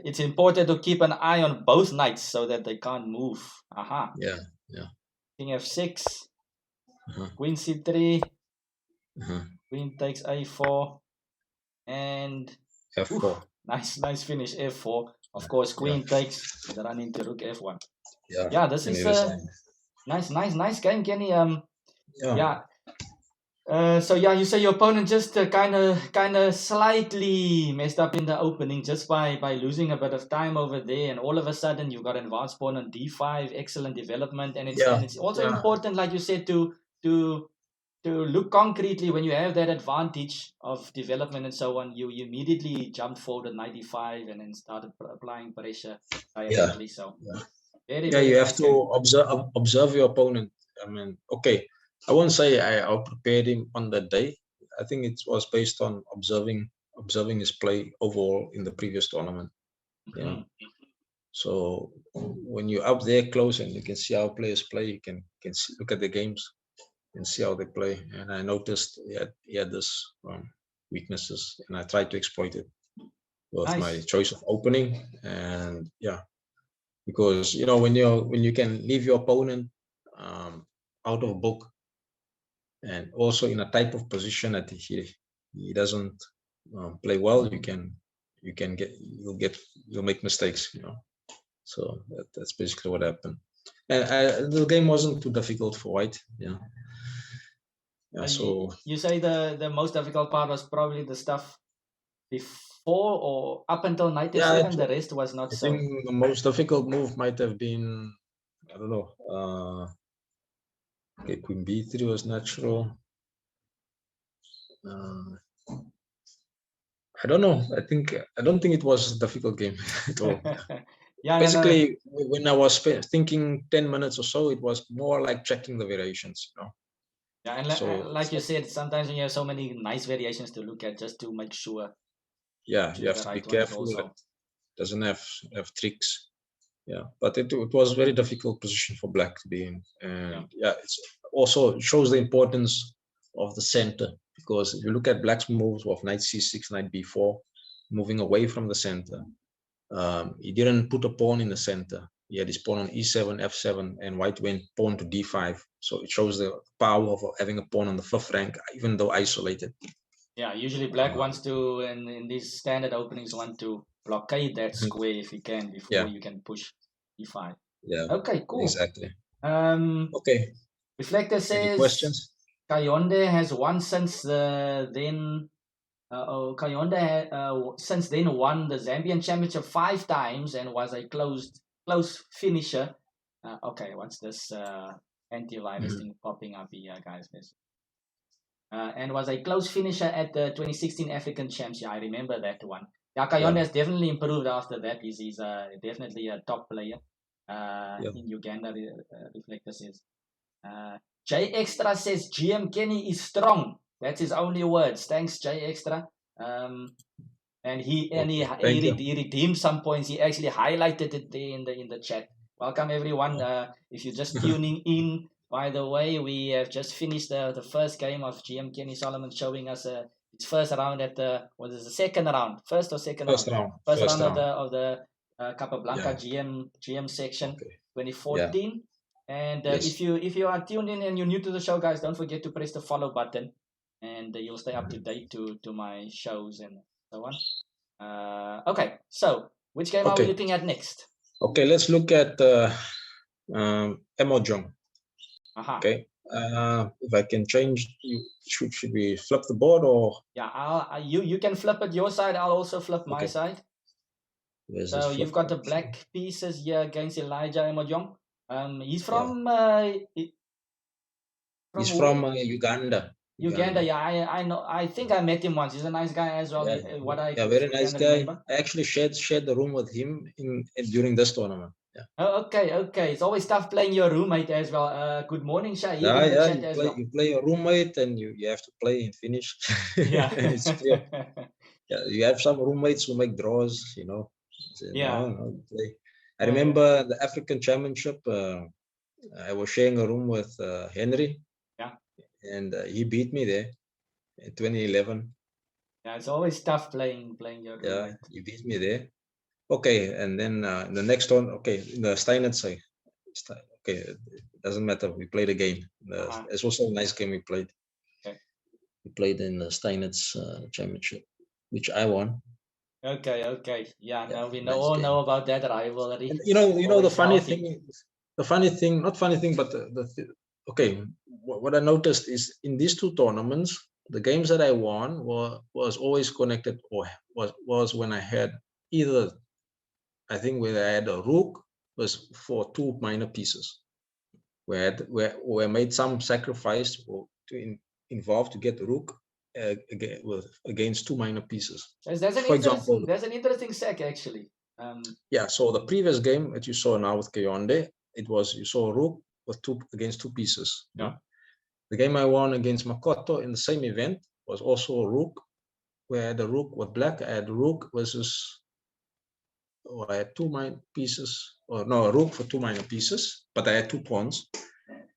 It's important to keep an eye on both knights so that they can't move. Yeah. King f6. Queen c3. Queen takes a4. And f4. Nice finish f4. Of course, queen takes the run into rook f1. Yeah. Yeah, this And is he a resigned. nice game, Kenny. Yeah. Yeah. So yeah, you say your opponent just kind of slightly messed up in the opening just by losing a bit of time over there, and all of a sudden you've got an advanced pawn on d5, excellent development, and Yeah. it's also Yeah. important, like you said, to look concretely when you have that advantage of development and so on. You immediately jumped forward at 95 and then started applying pressure Yeah. directly. So Yeah. very Yeah, you have nice to game. observe your opponent. I mean, okay, I won't say I prepared him on that day. I think it was based on observing his play overall in the previous tournament. Yeah. So when you're up there close and you can see how players play, you can see, look at the games and see how they play. And I noticed he had this weaknesses, and I tried to exploit it with my Nice. choice of opening. And yeah, because when you can leave your opponent out of book, and also in a type of position that he doesn't play well, you'll make mistakes, so that's basically what happened. And the game wasn't too difficult for white. Yeah. So You say the most difficult part was probably the stuff before or up until knight f7. The rest was not I so. think the most difficult move might have been, I don't know, okay, queen b3 was natural. I don't know. I don't think it was a difficult game at all. Yeah, Basically, when I was thinking 10 minutes or so, it was more like checking the variations, Yeah, and So like you said, sometimes when you have so many nice variations to look at, just to make sure yeah, you choose have the to be right one is careful. It also. doesn't have tricks. Yeah, but it was a very difficult position for black to be in, and it's also shows the importance of the center, because if you look at black's moves of knight c6, knight b4, moving away from the center, he didn't put a pawn in the center. He had his pawn on e7, f7, and white went pawn to d5. So it shows the power of having a pawn on the fifth rank, even though isolated. Yeah, usually black wants to, in these standard openings, want to blockade that square if he can before you can push e5. Yeah. Okay, cool. Exactly. Okay. Reflector says, any questions? Kayonde has won since then. Kayonde since then won the Zambian Championship 5 times and was a close finisher. Okay, what's this antivirus thing popping up here, guys? And was a close finisher at the 2016 African Champs. Yeah, I remember that one. Yeah, Kayonde has definitely improved after that. He's definitely a top player in Uganda, Reflector says. J Extra says GM Kenny is strong. That's his only words. Thanks, J Extra. And he redeemed some points. He actually highlighted it there in the chat. Welcome everyone. If you're just tuning in, by the way, we have just finished the first game of GM Kenny Solomon, showing us his first round at the second round, first or second First round, round. first round of the Capablanca Yeah. GM section, Okay. 2014. And Yes. if you are tuned in and you're new to the show, guys, don't forget to press the follow button, and you'll stay up to date to my shows and so on. Okay, so which game are we looking at next? Okay, let's look at Emojong. Okay. If I can change, should we flip the board or? Yeah, you can flip it your side. I'll also flip my side. So you've got the black pieces here against Elijah Emojong. He's from he's from Uganda. Uganda, yeah, I know. I think I met him once. He's a nice guy as well. Very nice guy. Remember. I actually shared the room with him during this tournament. Yeah. Oh, okay. It's always tough playing your roommate as well. Good morning, Shahid, in the chat as well. You play your roommate and you have to play and finish. Yeah. It's clear. Yeah, you have some roommates who make draws, So, play. I remember the African Championship. I was sharing a room with Henry. Yeah. And he beat me there in 2011. Yeah, it's always tough playing your roommate. Yeah, he beat me there. Okay, and then the next one, okay, in the Steinert side. Okay, it doesn't matter. We played a game. It's also a nice game we played. Okay. We played in the Steinert's championship, which I won. Okay. Yeah, Yeah, no, we nice all know game. about that rivalry. And the Always funny healthy. thing, not funny thing, but okay, what I noticed is in these two tournaments, the games that I won was always connected, or was when I had either, I think where I had a rook was for two minor pieces, where I made some sacrifice or involved to get the rook against two minor pieces. For example, There's an interesting sec actually. yeah. So the previous game that you saw now with Kayonde, it was you saw a rook with two against two pieces. You Yeah. know, the game I won against Makoto in the same event was also a rook, where the rook with black. I had rook versus, or I had two minor pieces, or no, a rook for two minor pieces, but I had two pawns.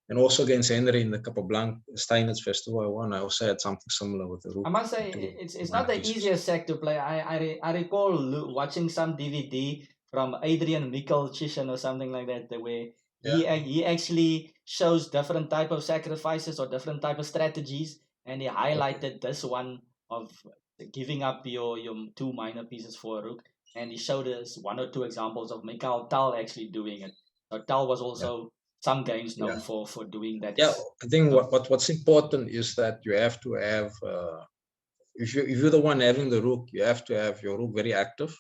And also against Henry in the Capablanca Steinitz Festival, I won. I also had something similar with the rook. I must say Two it's not minor the pieces. easiest sec to play. I recall watching some DVD from Adrian Mikkelchishen or something like that, the way he actually shows different type of sacrifices or different type of strategies, and he highlighted this one of giving up your two minor pieces for a rook, and he showed us one or two examples of Mikhail Tal actually doing it. So Tal was Yeah. also some games known Yeah. for doing that. Yeah. I think what's important is that you have to have, if you're the one having the rook, you have to have your rook very active.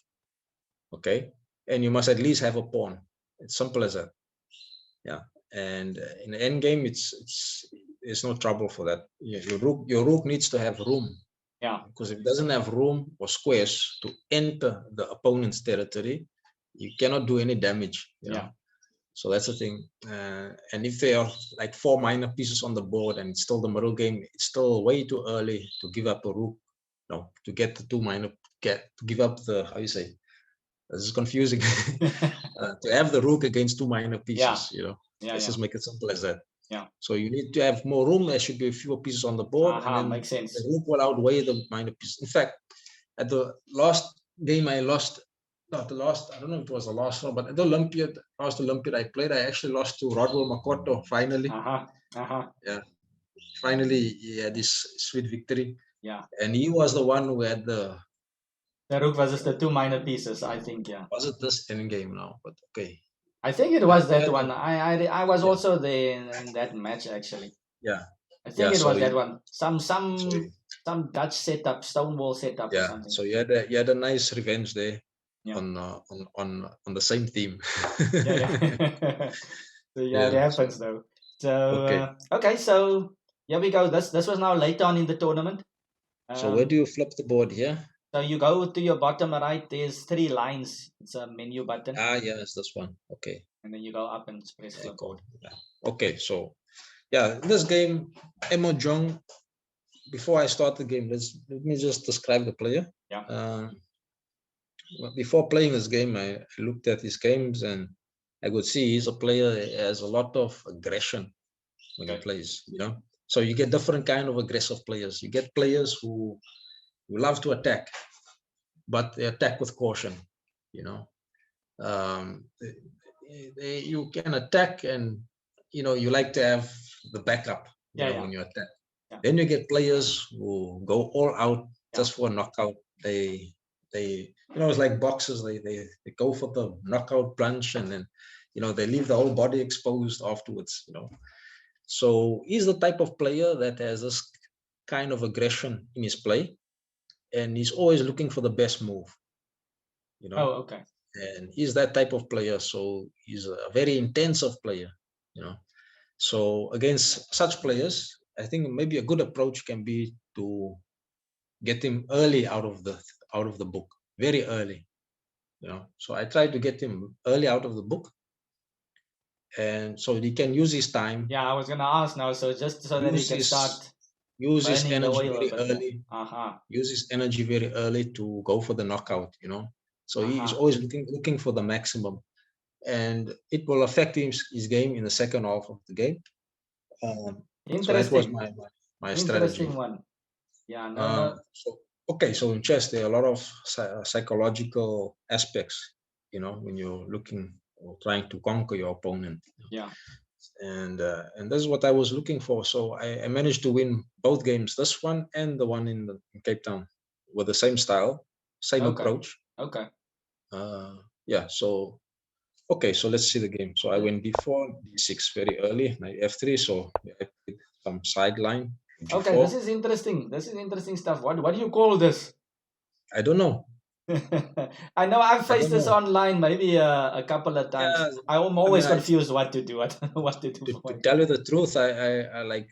Okay. And you must at least have a pawn. It's simple as that. Yeah. And in the end game, it's no trouble for that. Your rook needs to have room. Yeah. Because if it doesn't have room or squares to enter the opponent's territory, you cannot do any damage. You know. So that's the thing. And if there are like four minor pieces on the board and it's still the middle game, it's still way too early to give up a rook. No, to get the two minor, to give up the, how you say, this is confusing. To have the rook against two minor pieces, let's just make it simple as that. Yeah. So you need to have more room. There should be fewer pieces on the board, and then makes sense. the rook will outweigh the minor pieces. In fact, at the last game I lost, not the last, I don't know if it was the last one, but at the last Olympiad I played, I actually lost to Rodwell Makoto finally. Yeah. Finally, he had this sweet victory. Yeah. And he was the one who had the rook versus the two minor pieces, I think. Yeah. Was it this end game now? But okay. I think it was that one. I was also there in that match actually. Yeah. I think it was that one. Some Dutch setup, Stonewall setup or something. So you had a nice revenge there. Yeah. On the same theme. So it happens though. So okay, so here we go. This was now later on in the tournament. So where do you flip the board here? So you go to your bottom right. There's three lines. It's a menu button. Yes, this one. Okay. And then you go up and press clipboard. Okay, so this game, Emo Jong. Before I start the game, let me just describe the player. Yeah. Before playing this game, I looked at his games and I could see he's a player that has a lot of aggression when he plays. So you get different kind of aggressive players. You get players who love to attack, but they attack with caution. You can attack, and you like to have the backup. When you attack. Then you get players who go all out just for a knockout. They it's like boxers. They go for the knockout punch, and then they leave the whole body exposed afterwards. So he's the type of player that has this kind of aggression in his play, and he's always looking for the best move. Oh, okay. And he's that type of player. So he's a very intensive player. So against such players, I think maybe a good approach can be to get him early out of the book, very early. So I try to get him early out of the book, and so he can use his time. Yeah, I was gonna ask now. So just so that he can start use his energy very early. Use his energy very early to go for the knockout. So he's always looking for the maximum, and it will affect his game in the second half of the game. So that was my strategy. Interesting one. Yeah. So in chess, there are a lot of psychological aspects. When you're looking or trying to conquer your opponent. Yeah. And this is what I was looking for. So I managed to win both games, this one and the one in Cape Town, with the same style. same Okay. approach. Okay. Yeah, so okay, so let's see the game. So I went b4, d6 very early, knight f3. So I played some sideline, Okay, g4. this is interesting. This is interesting stuff. What do you call this? I don't know. I know I've I faced don't this know. online maybe a couple of times. Yeah, I'm I always mean, confused what to do. What to do to, for to my tell you the truth, I like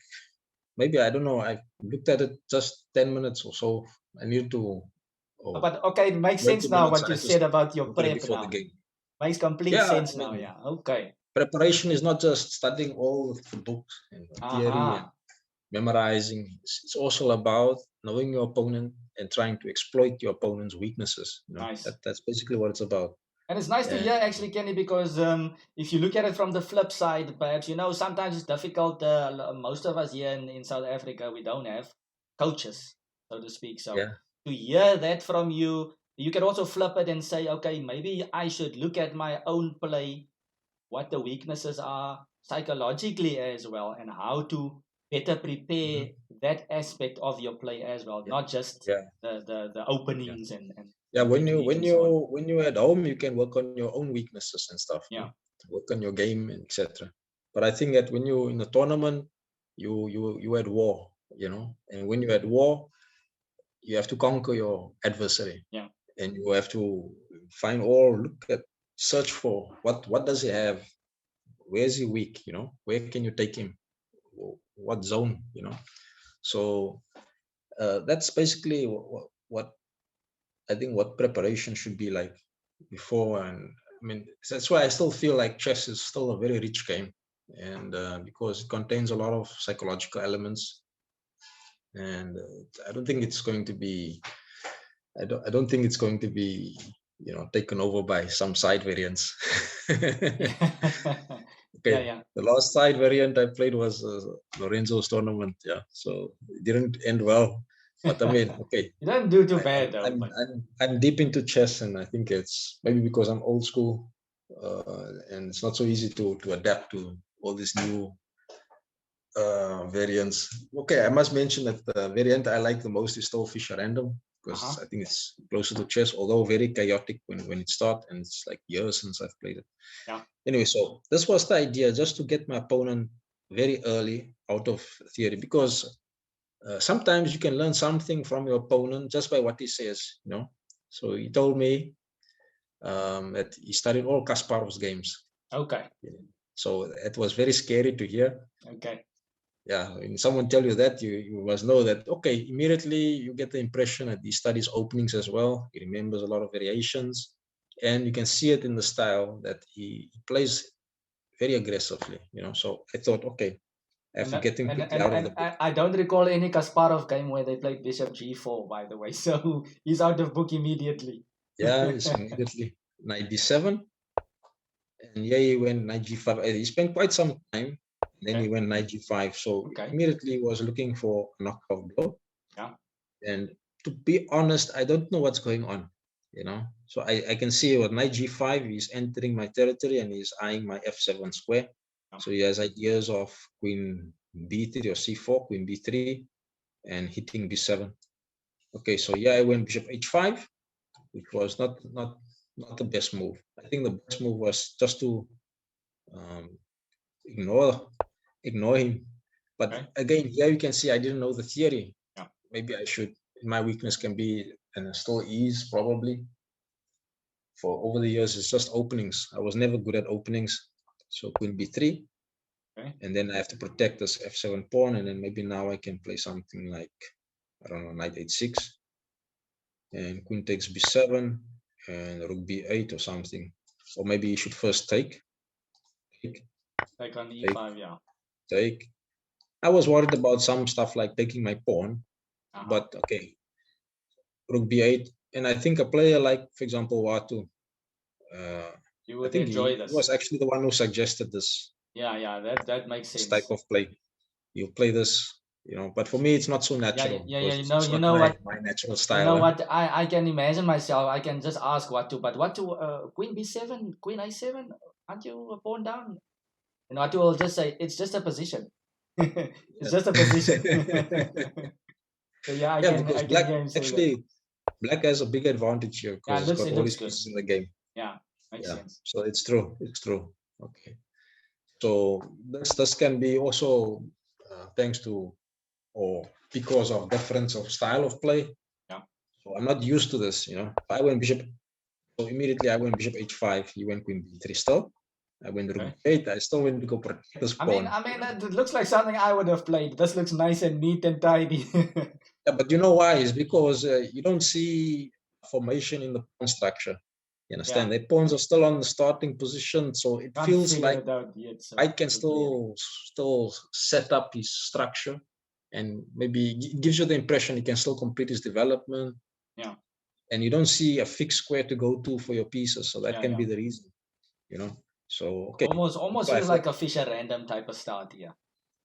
maybe I don't know. I looked at it just 10 minutes or so. I need to But okay, it makes 20 sense now minutes. what I you just said about your look at it prep before the now. game. Makes complete Yeah, sense I now. mean, Yeah. Okay. preparation is not just studying all the books and theory and Aha. memorizing. It's also about knowing your opponent and trying to exploit your opponent's weaknesses. Nice. That's basically what it's about. And it's nice to hear And actually, Kenny, because if you look at it from the flip side, perhaps, sometimes it's difficult. Most of us here in South Africa, we don't have coaches, so to speak. So yeah, to hear that from you, you can also flip it and say, okay, maybe I should look at my own play, what the weaknesses are psychologically as well, and how to better prepare mhm, that aspect of your play as well, yeah, not just yeah, the yeah. openings and Yeah, when you technique when and so on. you when you're at home, you can work on your own weaknesses and stuff. Yeah. Work on your game and etc. But I think that when you're in a tournament, you at war. And when you're at war, you have to conquer your adversary, Yeah. and you have to search for what does he have, where is he weak, where can you take him, what zone. So that's basically what I think what preparation should be like before. And I mean, that's why I still feel like chess is still a very rich game, and because it contains a lot of psychological elements. And I don't think it's going to be I don't think it's going to be taken over by some side variants. Yeah, Okay, yeah. the last side variant I played was Lorenzo's tournament. Yeah, so it didn't end well. But I mean, okay, You don't do too I, I'm, bad though, I'm but I'm deep into chess, and I think it's maybe because I'm old school, and it's not so easy to adapt to all these new variants. Okay, I must mention that the variant I like the most is still Fisher Random, because I think it's closer to chess, although very chaotic when it starts, and it's like years since I've played it. yeah. Anyway, so this was the idea, just to get my opponent very early out of theory, because sometimes you can learn something from your opponent just by what he says. So he told me that he studied all Kasparov's games. Okay. So it was very scary to hear. Okay. Yeah, when someone tell you that, you must know that, okay, immediately you get the impression that he studies openings as well. He remembers a lot of variations, and you can see it in the style that he plays very aggressively. So I thought, okay, I have And to that- get him and quickly and, out of and the book. I don't recall any Kasparov game where they played Bishop G4, by the way. So he's out of book immediately. Yeah, it's immediately knight d7, and yeah, he went knight g5. He spent quite some time, then he Okay. went knight g5. So Okay. immediately was looking for a knockout blow. Yeah. And to be honest, I don't know what's going on. So I can see with knight g5, he's entering my territory and he's eyeing my f7 square. Yeah. So he has ideas of queen b3 or c4, queen b3, and hitting b7. Okay, so yeah, I went bishop h5, which was not the best move. I think the best move was just to um, ignore him. But Okay. again, here you can see I didn't know the theory. Yeah. Maybe I should. My weakness can be, and still is probably, for over the years, it's just openings. I was never good at openings. So queen b3, Okay. and then I have to protect this f7 pawn, and then maybe now I can play something like, I don't know, knight h6, and queen takes b7, and rook b8 or something. Or maybe you should first take, Like on take, E5, yeah. take. I was worried about some stuff like taking my pawn, but okay, rook b8. And I think a player like, for example, Watu, You I would think enjoy he this. was actually the one who suggested Yeah, that makes this sense. type of play. You play this. But for me, it's not so Yeah, natural, yeah, yeah. because it's You not know what? my natural You know style. what? I can imagine myself. I can just ask what to, but what to? Queen B7, Queen I7. Aren't you a pawn down? And Watu will just say it's just a position. It's just a position. So yeah, Yeah, because I can black hear him say that. actually black has a big advantage here Yeah, because it's got it all looks his good. pieces in the game. Yeah, makes sense. So it's true. It's true. Okay. So this can be also thanks to or because of difference of style of play. Yeah. So I'm not used to this. I went bishop. So immediately I went bishop h5. He went queen b3 still. I went rook b8. I still went to go protect this pawn. I mean, it looks like something I would have played. This looks nice and neat and tidy. Yeah, but you know why? It's because you don't see formation in the pawn structure. You understand? The pawns are still on the starting position, so it feels like I can still set up his structure, and maybe it gives you the impression he can still complete his development. Yeah. And you don't see a fixed square to go to for your pieces, so that can be the reason. So okay. Almost feels like a Fischer random type of start here.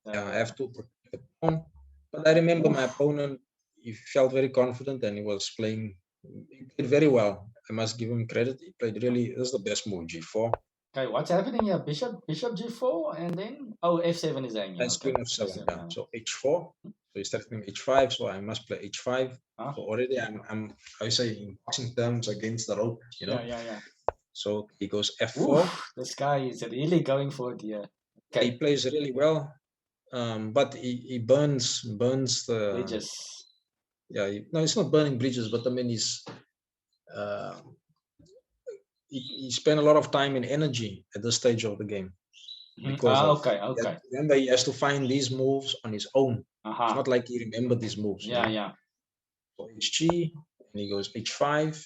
Yeah, I have to protect the pawn. But I remember my opponent, he felt very confident and he was playing. He played very well. I must give him credit. He played really. This is the best move, g4. Okay, what's happening here? Bishop g4, and then f7 is hanging. That's queen f7. Yeah. So h4. So he's threatening h5. So I must play h5. So already I'm I say in boxing terms against the rope. Yeah. So he goes f4. Oof, this guy is really going for it here. Okay. He plays really well. But he burns the bridges. Yeah, no, it's not burning bridges, but I mean he spent a lot of time and energy at this stage of the game because remember he has to find these moves on his own. It's not like he remembered these moves. Yeah. So hg, and he goes h5.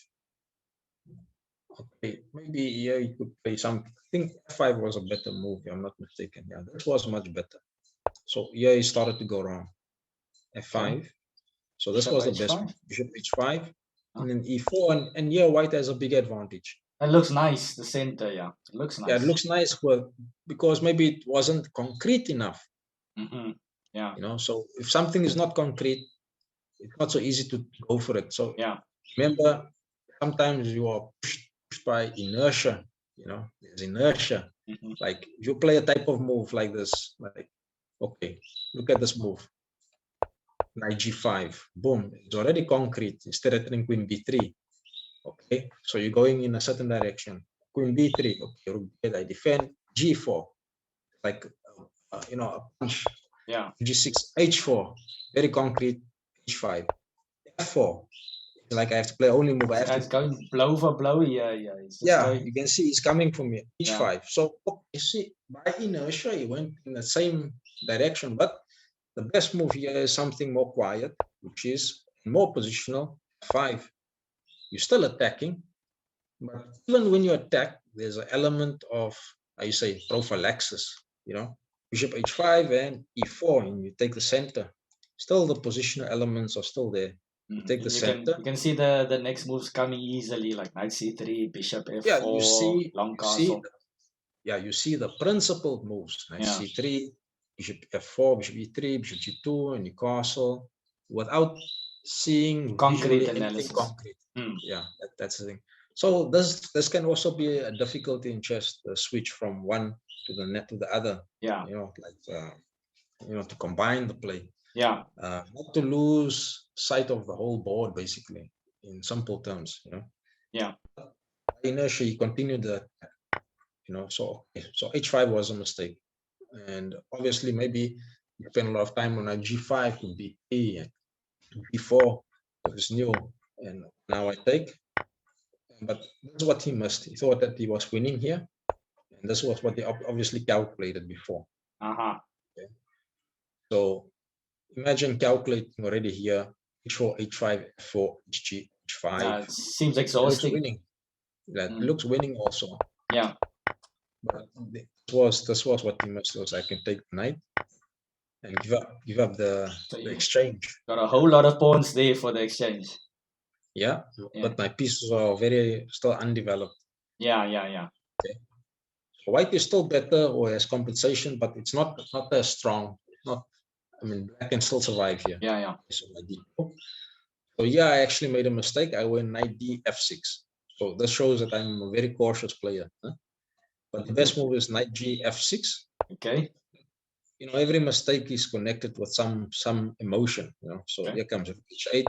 Okay, maybe here he could play some. I think f5 was a better move, if I'm not mistaken. Yeah, that was much better. So here he started to go wrong. f5. So this was the best move. Bishop h5, and then e4, and here white has a big advantage. It looks nice, the center, yeah. It looks nice. Yeah, it looks nice because maybe it wasn't concrete enough. Yeah. So if something is not concrete, it's not so easy to go for it. So remember, sometimes you are pushed by inertia. There's inertia. Like if you play a type of move like this, like, okay, look at this move. Knight g5, boom, it's already concrete. It's threatening queen b3. Okay, so you're going in a certain direction. Queen b3, okay, rook b8, I defend. g4, like a punch. Yeah. g6, h4, very concrete. h5, f4, like I have to play only move. It's going blow for blow here. Yeah, you can see it's coming from here. h5. So you see, by inertia, he went in the same direction, but the best move here is something more quiet, which is more positional. 5. You're still attacking, but even when you attack, there's an element of, how you say, prophylaxis. Bishop h5 and e4, and you take the center. Still, the positional elements are still there. You take the center. You can see the next moves coming easily, like knight c3, bishop f4, yeah, you see, long castle. You see the principled moves. Knight c3, bishop f4, bishop e3, bishop g2, and you castle, without seeing concrete visually analysis. Concrete. Yeah, that's the thing. So this can also be a difficulty in chess, the switch from one to the other. Yeah. To combine the play. Yeah. Not to lose sight of the whole board, basically, in simple terms. Yeah. Inertia, he continued the. So h5 was a mistake, and obviously maybe you spend a lot of time on a g5 to b3 and b4. It was new, and now I take. But that's what he missed. He thought that he was winning here, and this was what he obviously calculated before. Okay. So imagine calculating already here h4, h5, f4, hg, h5. It seems exhausting. It looks winning. That looks winning also. Yeah. But this was what he missed. Was I can take the knight and give up the exchange. Got a whole lot of pawns there for the exchange. Yeah, but my pieces are still undeveloped. Yeah. Okay. So white is still better or has compensation, but it's not as strong. Black can still survive here. Yeah. So I actually made a mistake. I went knight d f6. So this shows that I'm a very cautious player. But the best move is knight g f6. Okay. Every mistake is connected with some emotion. So here comes h8.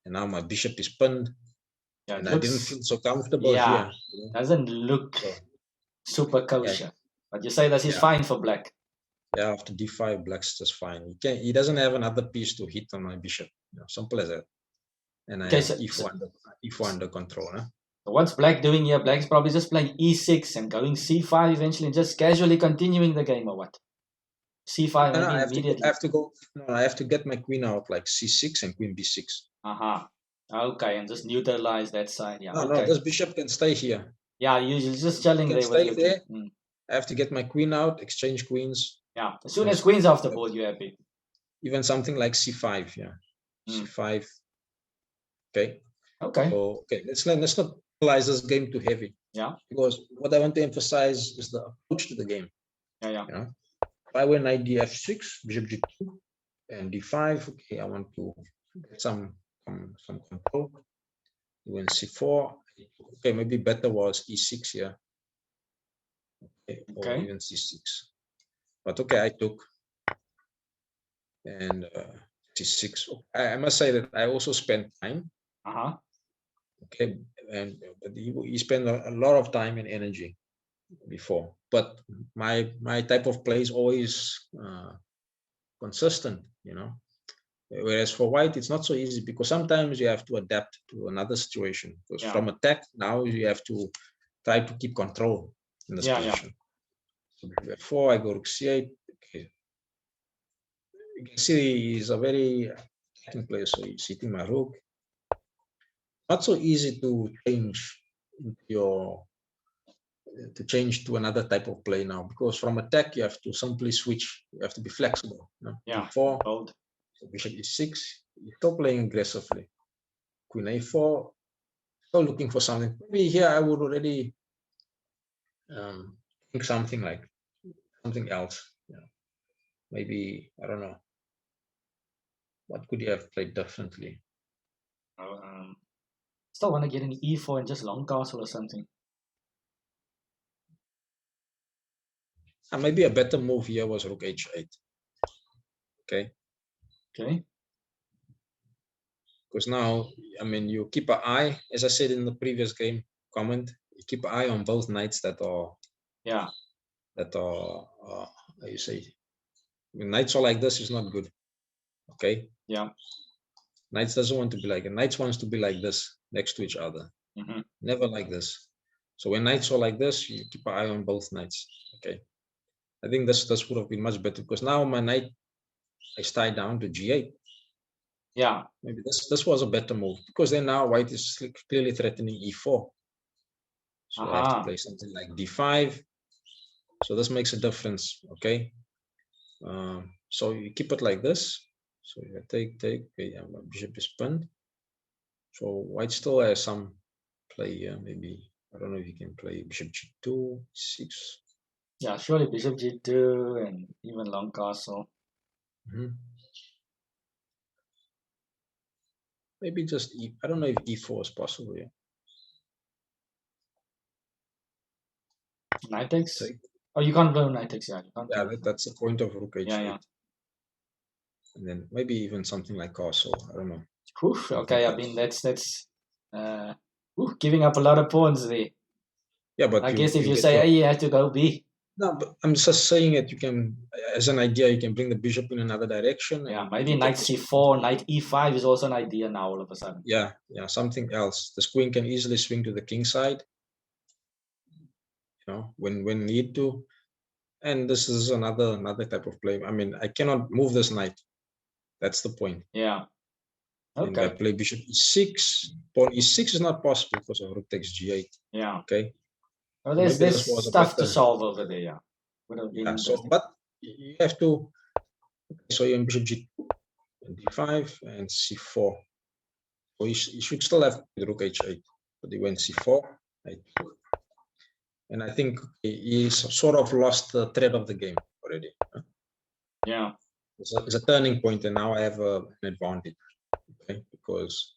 and now my bishop is pinned, Yeah, and it I didn't looks, feel so comfortable yeah, here. You know? doesn't look So super yeah, kosher. But you say that is yeah, fine for black. yeah. After d5, black's just fine. He doesn't have another piece to hit on my bishop. You know, simple as that. And I Okay, have so, e4 under control. Huh? so what's black doing here? Black's probably just playing e6 and going c5 eventually and just casually continuing the game or what? c5 No, maybe I immediately. have to go. No, I have to get my queen out like c6 and queen b6. Aha. Okay, and just neutralize that side. Yeah, No, okay. this bishop can stay here. Yeah, usually just It chilling can there with stay your there. king. I have to get my queen out, exchange queens. Yeah, as soon as queen's off the board, you're happy. Even something like c5. Yeah, c5. Okay. Okay. So okay, let's not analyze this game too heavy. Yeah. Because what I want to emphasize is the approach to the game. Yeah, yeah. You know, if I win knight df6, bishop g2, and d5. Okay, I want to get some control. Win c4. Okay, maybe better was e6 here. Okay, or even c6. But okay, I took and c6. I must say that I also spent time. Okay, and but he spent a lot of time and energy before. But my type of play is always consistent, you know. Whereas for white, it's not so easy because sometimes you have to adapt to another situation. Because from attack, now you have to try to keep control in this position. So before I go rook c8, okay. You can see he's a very attacking player, so he's hitting my rook. Not so easy to change to another type of play now, because from attack you have to simply switch. You have to be flexible. You know? Yeah. d4, so bishop e6. You're still playing aggressively. Queen a4. Still looking for something. Maybe here I would already think something like something else. You know? Maybe I don't know. What could you have played differently? Still want to get an e4 and just long castle or something. Maybe a better move here was rook h8. Okay. Because now, I mean, you keep an eye, as I said in the previous game comment, you keep an eye on both knights that are, how you say, when knights are like this is not good. Okay. Yeah. Knights doesn't want to be like it. Knights wants to be like this next to each other. Never like this. So when knights are like this, you keep an eye on both knights. Okay. I think this would have been much better because now my knight is tied down to g8. Yeah. Maybe this was a better move because then now white is clearly threatening e4. So I have to play something like d5. So this makes a difference. Okay. So you keep it like this. So you take. Okay, my bishop is pinned. So white still has some play here. Maybe I don't know if you can play bishop g2, 6. Yeah, surely bishop g2 and even long castle. Maybe just I don't know if e4 is possible here. Knight takes. Oh, you can't blow knight takes. Yeah, you can't. Yeah, that's the point of rook h8. Yeah. And then maybe even something like castle. I don't know. Oof, okay, I mean that's giving up a lot of pawns there. Yeah, but I guess if you say A, you have to go B. No, but I'm just saying that you can, as an idea, you can bring the bishop in another direction. Yeah, maybe knight c4, knight e5 is also an idea now all of a sudden. Yeah, something else. The queen can easily swing to the king side, you know, when need to. And this is another type of play. I mean, I cannot move this knight. That's the point. Yeah. Okay. And I play bishop e6. Pawn e6 is not possible because of rook takes g8. Yeah. Okay. Well, there's stuff to solve over there. Yeah. Yeah. So, but you have to. So you're in bishop g2, and d5, and c4. So you should still have rook h8, but he went c4. And I think he sort of lost the thread of the game already. Yeah. It's a turning point, and now I have an advantage. Okay, because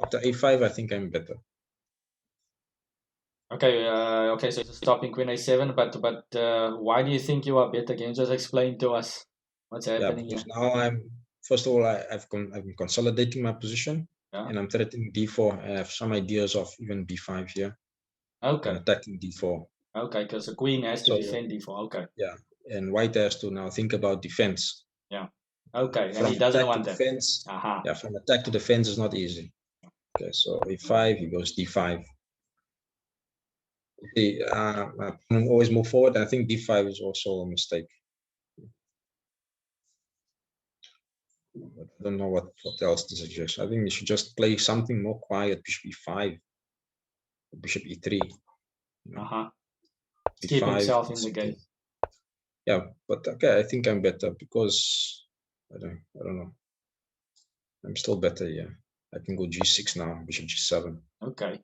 after a5, I think I'm better. Okay. Okay. So it's stopping queen a7, but why do you think you are better? Can you just explain to us what's happening here? Now first of all, I've been consolidating my position. Yeah. and I'm threatening d4. I have some ideas of even b5 here. Okay. And attacking d4. Okay, because the queen has to So, defend d4. Okay. Yeah, and white has to now think about defense. Yeah. Okay, and From he doesn't attack want to that. defense. Aha. Yeah, from attack to defense is not easy. Okay, so e5, he goes d5. The always move forward. I think d5 is also a mistake. I don't know what else to suggest. I think you should just play something more quiet. Bishop e5, bishop e3. Keep himself in the game. Yeah, but okay, I think I'm better because I don't know. I'm still better. Yeah, I can go g6 now. Bishop g7. Okay.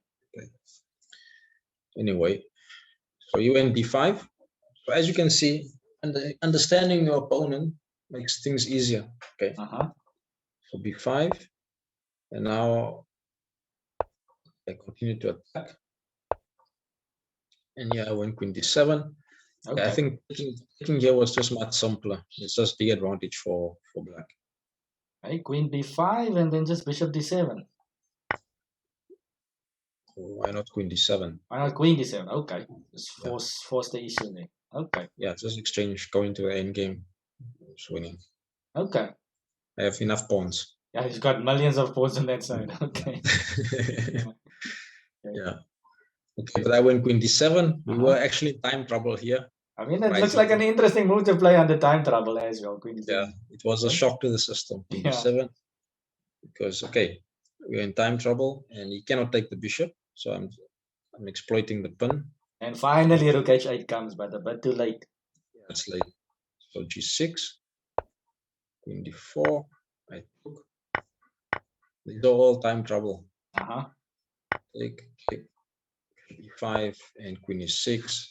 Anyway, so you went d5. So as you can see, understanding your opponent makes things easier. Okay. So b5, and now I continue to attack. And yeah, I went queen d7. Okay. I think taking here was just much simpler. It's just big advantage for black. Okay, queen b5 and then just bishop d7. Why not queen d7? Why not queen d7? Okay, just force the issue there. Okay. Yeah, just exchange, go into the end game. It's winning. Okay. I have enough pawns. Yeah, he's got millions of pawns on that side. Okay. Yeah. Okay, but I went queen d7. We were actually in time trouble here. I mean, it looks like an interesting move to play under time trouble as well. Queen d7. Yeah, it was a shock to the system. Queen d7. Because okay, we're in time trouble and he cannot take the bishop, so I'm exploiting the pin. And finally rook h8 comes, but a bit too late. Yeah, it's late. So g6, queen d4, I took. These are all time trouble. Take e5 and queen e6.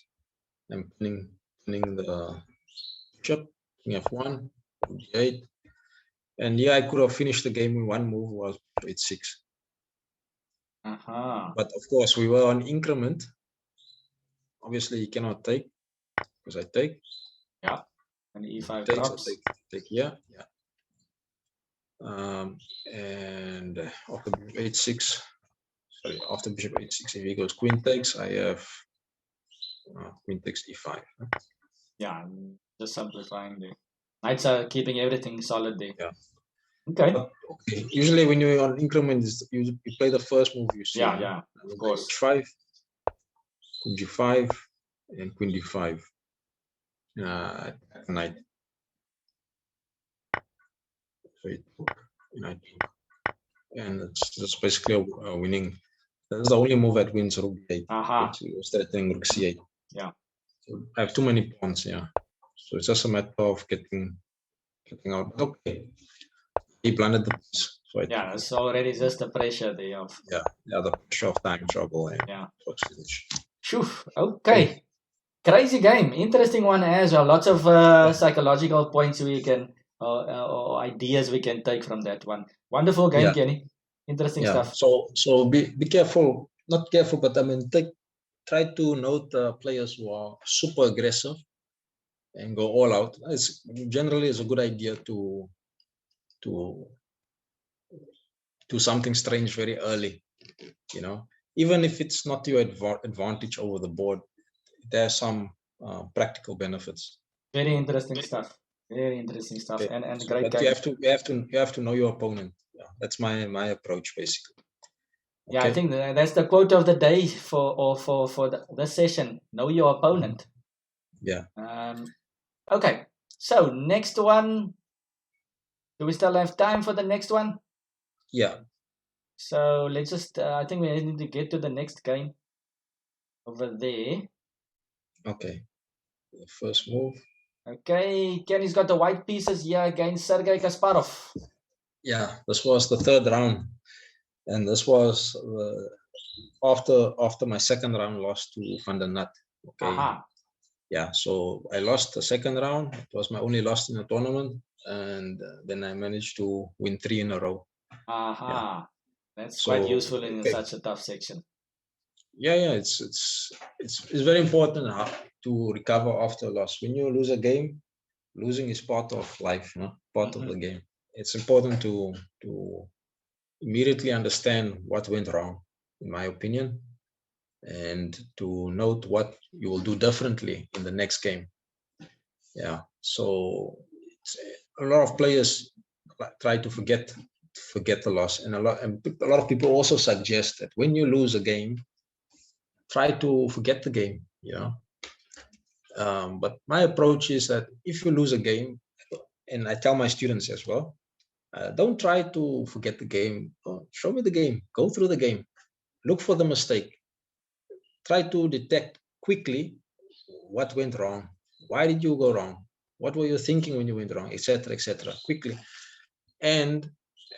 I'm pinning the bishop, king f1, d8. And yeah, I could have finished the game in one move, was h6. But of course, we were on increment. Obviously, you cannot take because I take. Yeah, and e5 takes, drops. Take here. Yeah. And after h6, sorry, after bishop h6, if he goes queen takes, I have queen takes e5. Yeah, just simplifying there. Knights are keeping everything solid there. Yeah. Okay. But, okay. Usually, when you're on increment, you play the first move you see. Yeah, of course. h5, queen g5, and queen d5. Knight. So knight, and that's basically a winning. That's the only move that wins rook d8. Was threatening rook c8. Yeah. So I have too many pawns. Yeah. So it's just a matter of getting out. Okay. He blundered the piece. So yeah, it's already just the pressure there of. Yeah, the pressure of time trouble. And yeah. Finish. Okay. Crazy game. Interesting one as well. Lots of psychological points we can or ideas we can take from that one. Wonderful game, Kenny. Interesting stuff. So be careful. Not careful, but I mean try to note players who are super aggressive and go all out. It's generally is a good idea to do something strange very early. You know, even if it's not your advantage over the board, there's some practical benefits. Very interesting stuff. Very interesting stuff. Okay. And great but game. you have to know your opponent. Yeah, that's my approach basically. Okay. Yeah, I think that's the quote of the day for this session. Know your opponent. Yeah. Okay. So next one. Do we still have time for the next one? Yeah. So let's just. I think we need to get to the next game. Over there. Okay. The first move. Okay, Kenny's got the white pieces here against Sergei Kasparov. Yeah, this was the third round, and this was after my second round loss to Van der Nat. Okay. Yeah, so I lost the second round. It was my only loss in the tournament, and then I managed to win 3 in a row. Yeah. That's quite useful in such a tough section. Yeah, it's very important to recover after a loss. When you lose a game, losing is part of life, part of the game. It's important to immediately understand what went wrong, in my opinion, and to note what you will do differently in the next game. Yeah. So a lot of players try to forget the loss, and a lot of people also suggest that when you lose a game, try to forget the game. But my approach is that if you lose a game, and I tell my students as well, don't try to forget the game. Show me the game. Go through the game. Look for the mistake. Try to detect quickly what went wrong. Why did you go wrong? What were you thinking when you went wrong, etc., etc. Quickly, and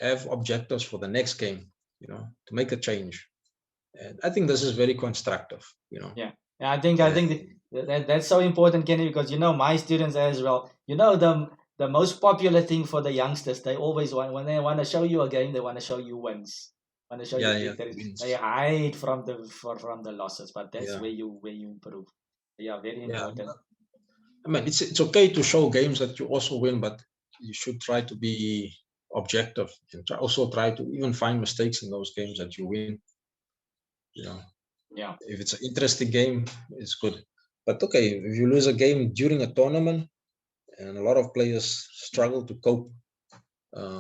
have objectives for the next game. To make a change. And I think this is very constructive. Yeah, I think that's so important, Kenny, because my students as well. The most popular thing for the youngsters, they always want, when they want to show you a game, they want to show you wins, want to show you victories. Wins. They hide from the losses, but that's where you improve. Yeah, very important. I mean, it's okay to show games that you also win, but you should try to be objective and also try to even find mistakes in those games that you win. Yeah. If it's an interesting game, it's good. But okay, if you lose a game during a tournament, and a lot of players struggle to cope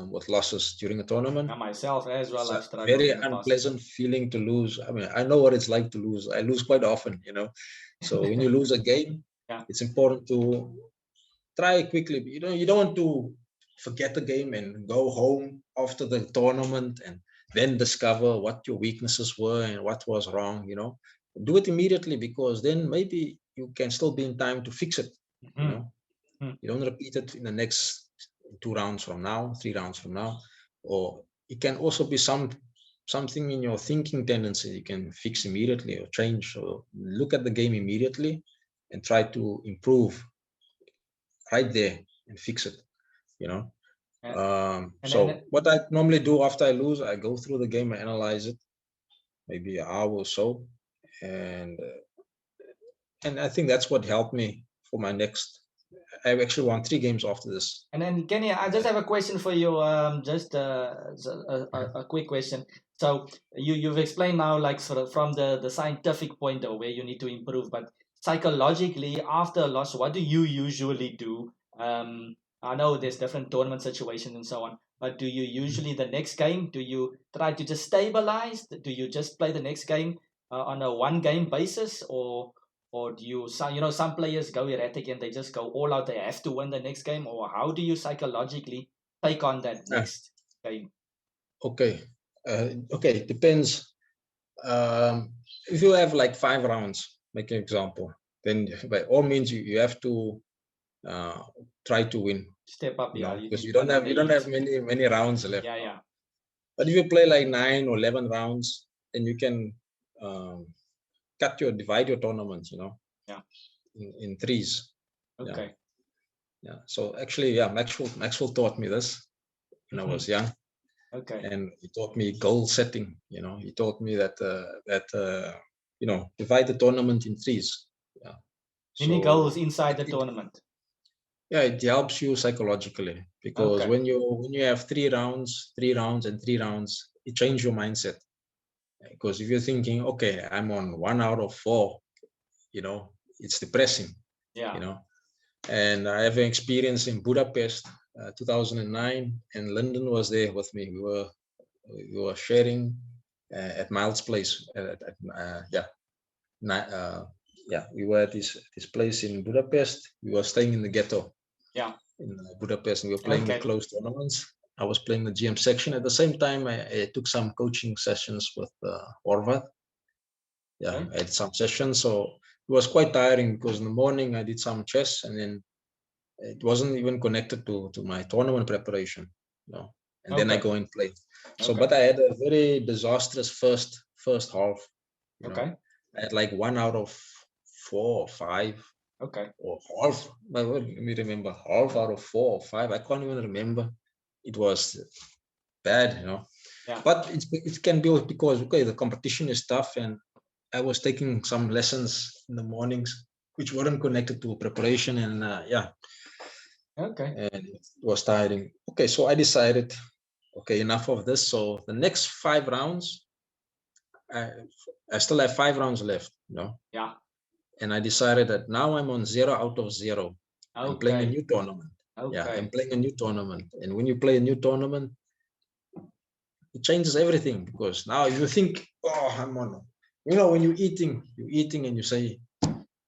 with losses during a tournament. And myself as well, I've struggled. Very unpleasant feeling to lose. I mean, I know what it's like to lose. I lose quite often, So when you lose a game, it's important to try quickly. You don't want to forget the game and go home after the tournament and then discover what your weaknesses were and what was wrong. Do it immediately, because then maybe you can still be in time to fix it. You don't repeat it in the next 2 rounds from now, 3 rounds from now. Or it can also be something in your thinking tendency you can fix immediately or change. So look at the game immediately and try to improve right there and fix it. So what I normally do after I lose, I go through the game, I analyze it, maybe an hour or so, and I think that's what helped me for my next. I actually won 3 games after this. And then, Kenny, I just have a question for you. Just a quick question. So you've explained now, like, sort of from the scientific point of where you need to improve, but psychologically, after a loss, what do you usually do? I know there's different tournament situations and so on, but do you usually, the next game, do you try to just stabilize? Do you just play the next game on a 1-game basis, or do you, some players go erratic and they just go all out, they have to win the next game? Or how do you psychologically take on that next game? Okay, it depends. If you have like 5 rounds, make an example, then by all means you have to try to win. Step up, because you don't have many rounds left. Yeah. But if you play like 9 or 11 rounds, then you can divide your tournaments, in threes. Okay. Yeah. So actually, Maxwell taught me this when I was young. Okay. And he taught me goal setting. He taught me that divide the tournament in threes. Yeah. Many goals inside the tournament. Yeah, it helps you psychologically, because when you have 3 rounds, and 3 rounds, it changes your mindset. Because if you're thinking, okay, I'm on 1 out of 4, it's depressing. Yeah. And I have an experience in Budapest, 2009, and Lyndon was there with me. We were sharing at Miles' place. We were at this place in Budapest. We were staying in the ghetto. Yeah. In Budapest, and we were playing the closed tournaments. I was playing the GM section. At the same time, I took some coaching sessions with Orvat. I had some sessions, so it was quite tiring, because in the morning I did some chess, and then it wasn't even connected to my tournament preparation. And then I go and play. So, but I had a very disastrous first half. I had like 1 out of 4 or 5. Or half. Let me remember. Half out of 4 or 5. I can't even remember. It was bad, Yeah. But it can be because the competition is tough, and I was taking some lessons in the mornings which weren't connected to preparation, and and it was tiring. So I decided, okay, enough of this. So the next 5 rounds, I still have 5 rounds left, Yeah. And I decided that now I'm on 0 out of 0. I'm playing a new tournament. Yeah, I'm playing a new tournament. And when you play a new tournament, it changes everything, because now you think, oh, I'm on, when you're eating and you say,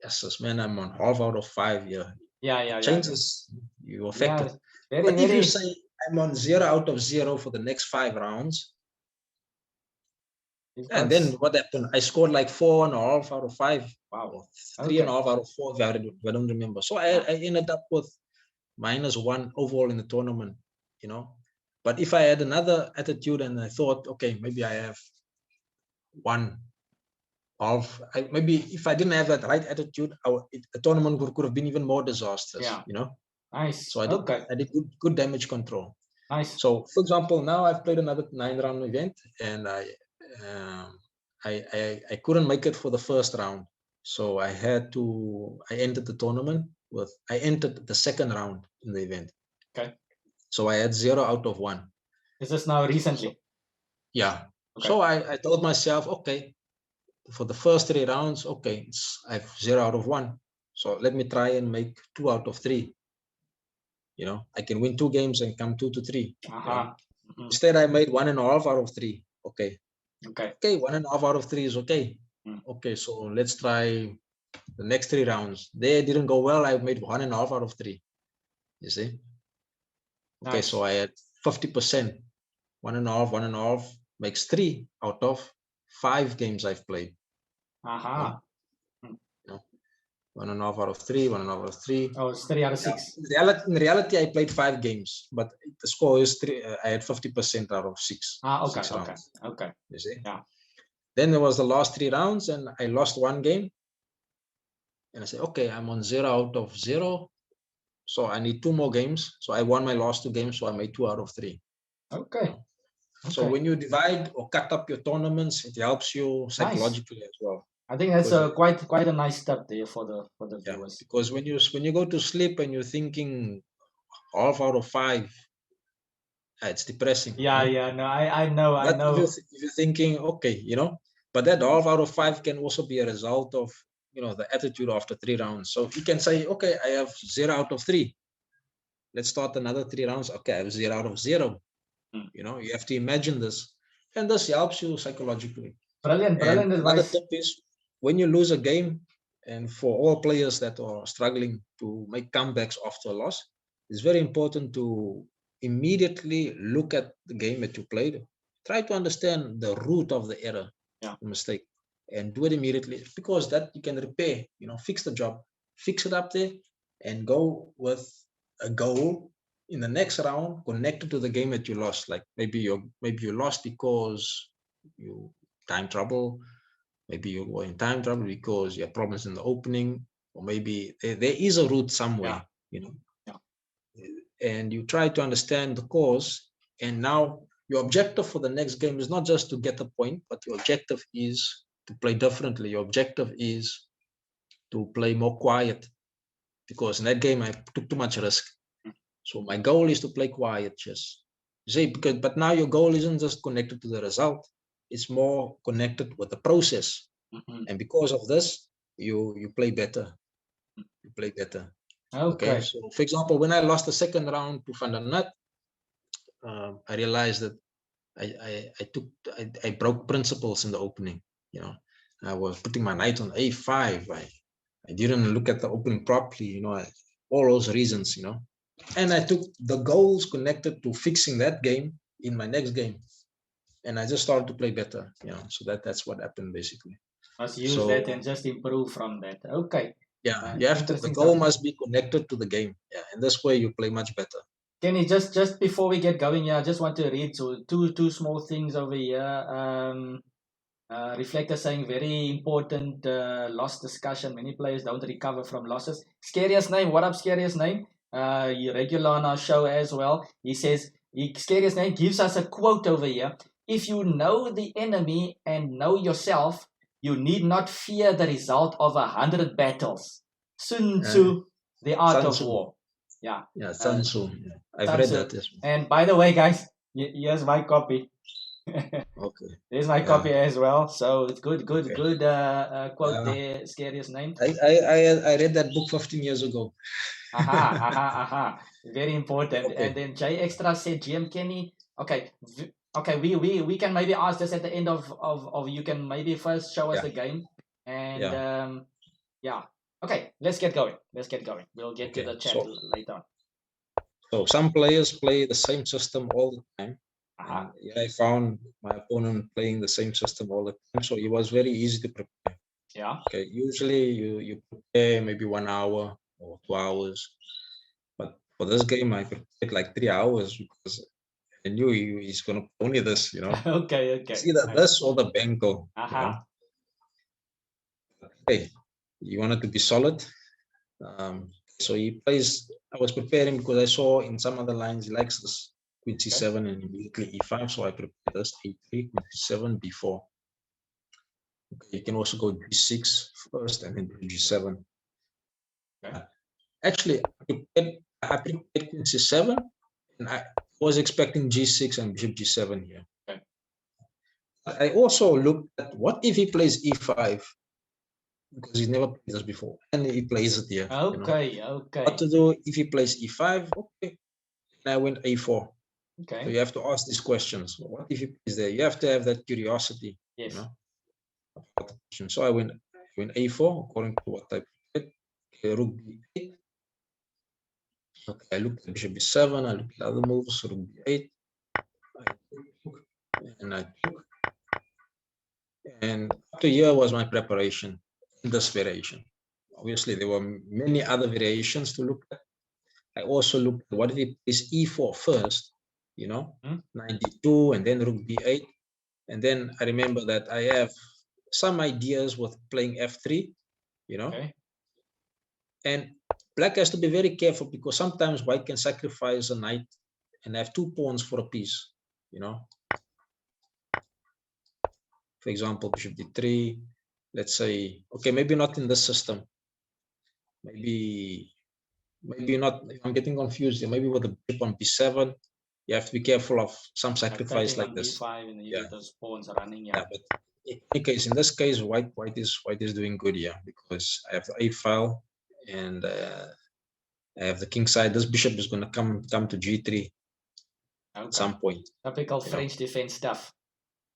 yes, man, I'm on half out of 5 here. Yeah. It changes, you affect it. Very, But if very. you say I'm on 0 out of 0 for the next 5 rounds, and then what happened? I scored like 4.5 out of 5. Wow. Or 3.5 out of 4, if I don't remember. So I ended up with -1 overall in the tournament, But if I had another attitude and I thought, okay, maybe I have 1.5, maybe if I didn't have that right attitude, the tournament could have been even more disastrous, Nice. So I did good damage control. Nice. So, for example, now I've played another 9-round event, and I couldn't make it for the first round, so I entered the tournament I entered the second round in the event. Okay. So I had 0 out of 1. Is this now recently? Yeah. Okay. So I told myself, okay, for the first 3 rounds, okay, I have 0 out of 1. So let me try and make 2 out of 3. I can win 2 games and come 2 to 3. Instead, I made 1.5 out of 3. Okay. 1.5 out of 3 is okay. Okay, so let's try the next 3 rounds. They didn't go well. I made 1.5 out of 3. You see? Okay, nice. So I had 50%. 1.5 makes 3 out of 5 games I've played. 1.5 out of 3, 1.5 out of 3. Oh, it's 3 out of 6. In reality, I played 5 games, but the score is 3. I had 50% out of 6. Okay. 6 rounds. Okay. You see? Yeah. Then there was the last 3 rounds, and I lost 1 game. And I said, okay, I'm on 0 out of 0. So I need 2 more games. So I won my last 2 games, so I made 2 out of 3. Okay. So when you divide or cut up your tournaments, it helps you psychologically as well. I think that's quite a nice step there for the viewers. Because when you go to sleep and you're thinking half out of 5, it's depressing. Yeah. No, I know. If you're thinking, okay, but that half out of 5 can also be a result of the attitude after 3 rounds. So you can say, okay, I have 0 out of 3. Let's start another 3 rounds. Okay, I have 0 out of 0. You have to imagine this, and this helps you psychologically. Brilliant advice. Another tip is, when you lose a game, and for all players that are struggling to make comebacks after a loss, it's very important to immediately look at the game that you played. Try to understand the root of the error, the mistake, and do it immediately, because that you can repair, fix the job, fix it up there, and go with a goal in the next round connected to the game that you lost. Like maybe you lost because you time trouble. Maybe you were in time trouble because you had problems in the opening, or maybe there is a root somewhere, and you try to understand the cause. And now your objective for the next game is not just to get a point, but your objective is to play differently. Your objective is to play more quiet, because in that game I took too much risk. So my goal is to play quiet chess. But now your goal isn't just connected to the result; it's more connected with the process. And because of this, you play better. You play better. Okay. So, for example, when I lost the second round to Van der Nut, I realized that I broke principles in the opening. I was putting my knight on a5. I didn't look at the opening properly. All those reasons. And I took the goals connected to fixing that game in my next game, and I just started to play better. So that's what happened basically. Must use that and just improve from that. Okay. Yeah, you have to. The goal must be connected to the game. Yeah, and this way you play much better. Kenny, just before we get going, I just want to read two small things over here. Reflector saying very important loss discussion. Many players don't recover from losses. Scariest name. What up, Scariest name? You're regular on our show as well. He says, Scariest name gives us a quote over here. If you know the enemy and know yourself, you need not fear the result of 100 battles. Sun Tzu, The Art of War. Yeah. Yeah, Sun Tzu. I've read that. And by the way, guys, Here's my copy. Okay. There's my copy as well. So it's good quote Yeah. there, Scariest name. I read that book 15 years ago. Aha. Very important. Okay. And then J Extra said GM Kenny. Okay. Okay, we can maybe ask this at the end of you can maybe first show us Yeah. the game. And Yeah. yeah. Okay, let's get going. We'll get to Okay. the chat later on. So some players play the same system all the time. Aha. And yeah, I found my opponent playing the same system all the time. So it was very easy to prepare. Yeah. Okay. Usually you prepare maybe 1 hour or 2 hours. But for this game, I prepared like 3 hours because I knew he's going to play only this, you know. Okay. It's either this or the Benko, you know. Aha. Hey, he wanted to be solid. So he plays. I was preparing because I saw in some other lines he likes this queen c7 and immediately e5. So I prepared this a3, queen c7, b4. Okay, you can also go g6 first and then g7. Okay. Actually, I prepared queen c7 and I was expecting g6 and bishop g7 here. Okay. I also looked at what if he plays e5 because he's never played this before and he plays it here. Okay. You know? What to do if he plays e5? Okay, and I went a4. Okay. So you have to ask these questions. What if he plays there? You have to have that curiosity. Yes. You know. About the question. So I went a4 according to what I prepared. Okay, rook b8. Okay, I looked at bishop b7. I looked at other moves. Rook b8. I took, and I took. And up to here was my preparation in this variation. Obviously, there were many other variations to look at. I also looked at what if he plays e4 first, you know, 92 and then rook b8. And then I remember that I have some ideas with playing f3, you know. Okay. And black has to be very careful because sometimes white can sacrifice a knight and have 2 pawns for a piece, you know. For example, bishop d3, let's say, okay, maybe not in this system. Maybe not, I'm getting confused here. Maybe with the bishop on b7, you have to be careful of some sacrifice like this. E5 and you get those pawns running. Yeah, but in any case, in this case, white is doing good here because I have the a file and I have the king side. This bishop is going to come to g3 at some point. Typical French defense stuff.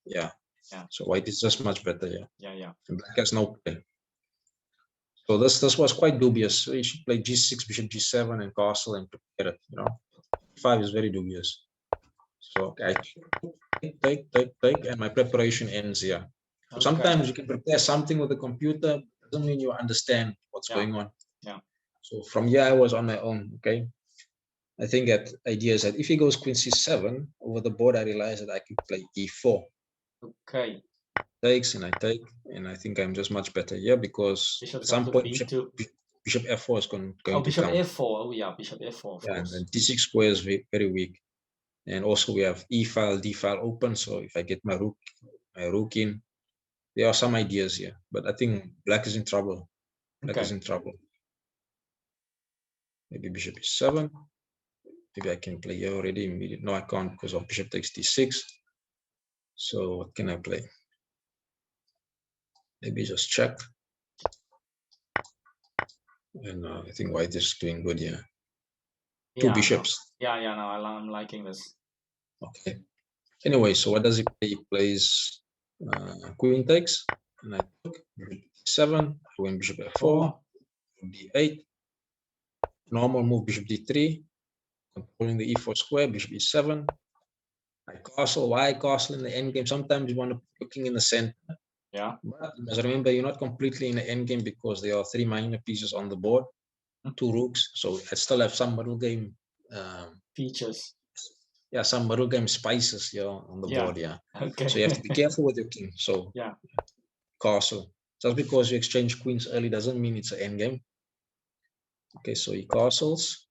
Yeah. So white is just much better. Yeah. And black has no play. So this was quite dubious. So you should play g6, bishop g7, and castle and prepare it. You know, 5 is very dubious. So I take, and my preparation ends here. So sometimes you can prepare something with the computer, doesn't mean you understand what's going on. Yeah. So from here I was on my own. Okay. I think that idea is that if he goes queen c7 over the board, I realize that I can play e4. Okay. Takes and I take, and I think I'm just much better here because at some point bishop f4 is going to bishop come. f4. Oh yeah, bishop f4. Yeah, and then d6 square is very weak. And also we have e file, d file open. So if I get my rook in, there are some ideas here, but I think black is in trouble. Black is in trouble. Maybe bishop e7. Maybe I can play here already immediately. No, I can't because of bishop takes d6. So what can I play? Maybe just check. And I think white is doing good here. Two bishops. No, I'm liking this. Okay. Anyway, so what does he play? He plays queen takes, and I took b7. I win bishop f4, d8. Normal move bishop d3, controlling the e4 square, bishop e7. I castle. Why castle in the endgame? Sometimes you want to put your king in the center. Yeah. But you must remember, you're not completely in the endgame because there are 3 minor pieces on the board, 2 rooks. So I still have some middle game features. Yeah, some middle game spices on the board. Yeah. Okay. So you have to be careful with your king. So castle. Just because you exchange queens early doesn't mean it's an endgame. Okay, so he castles.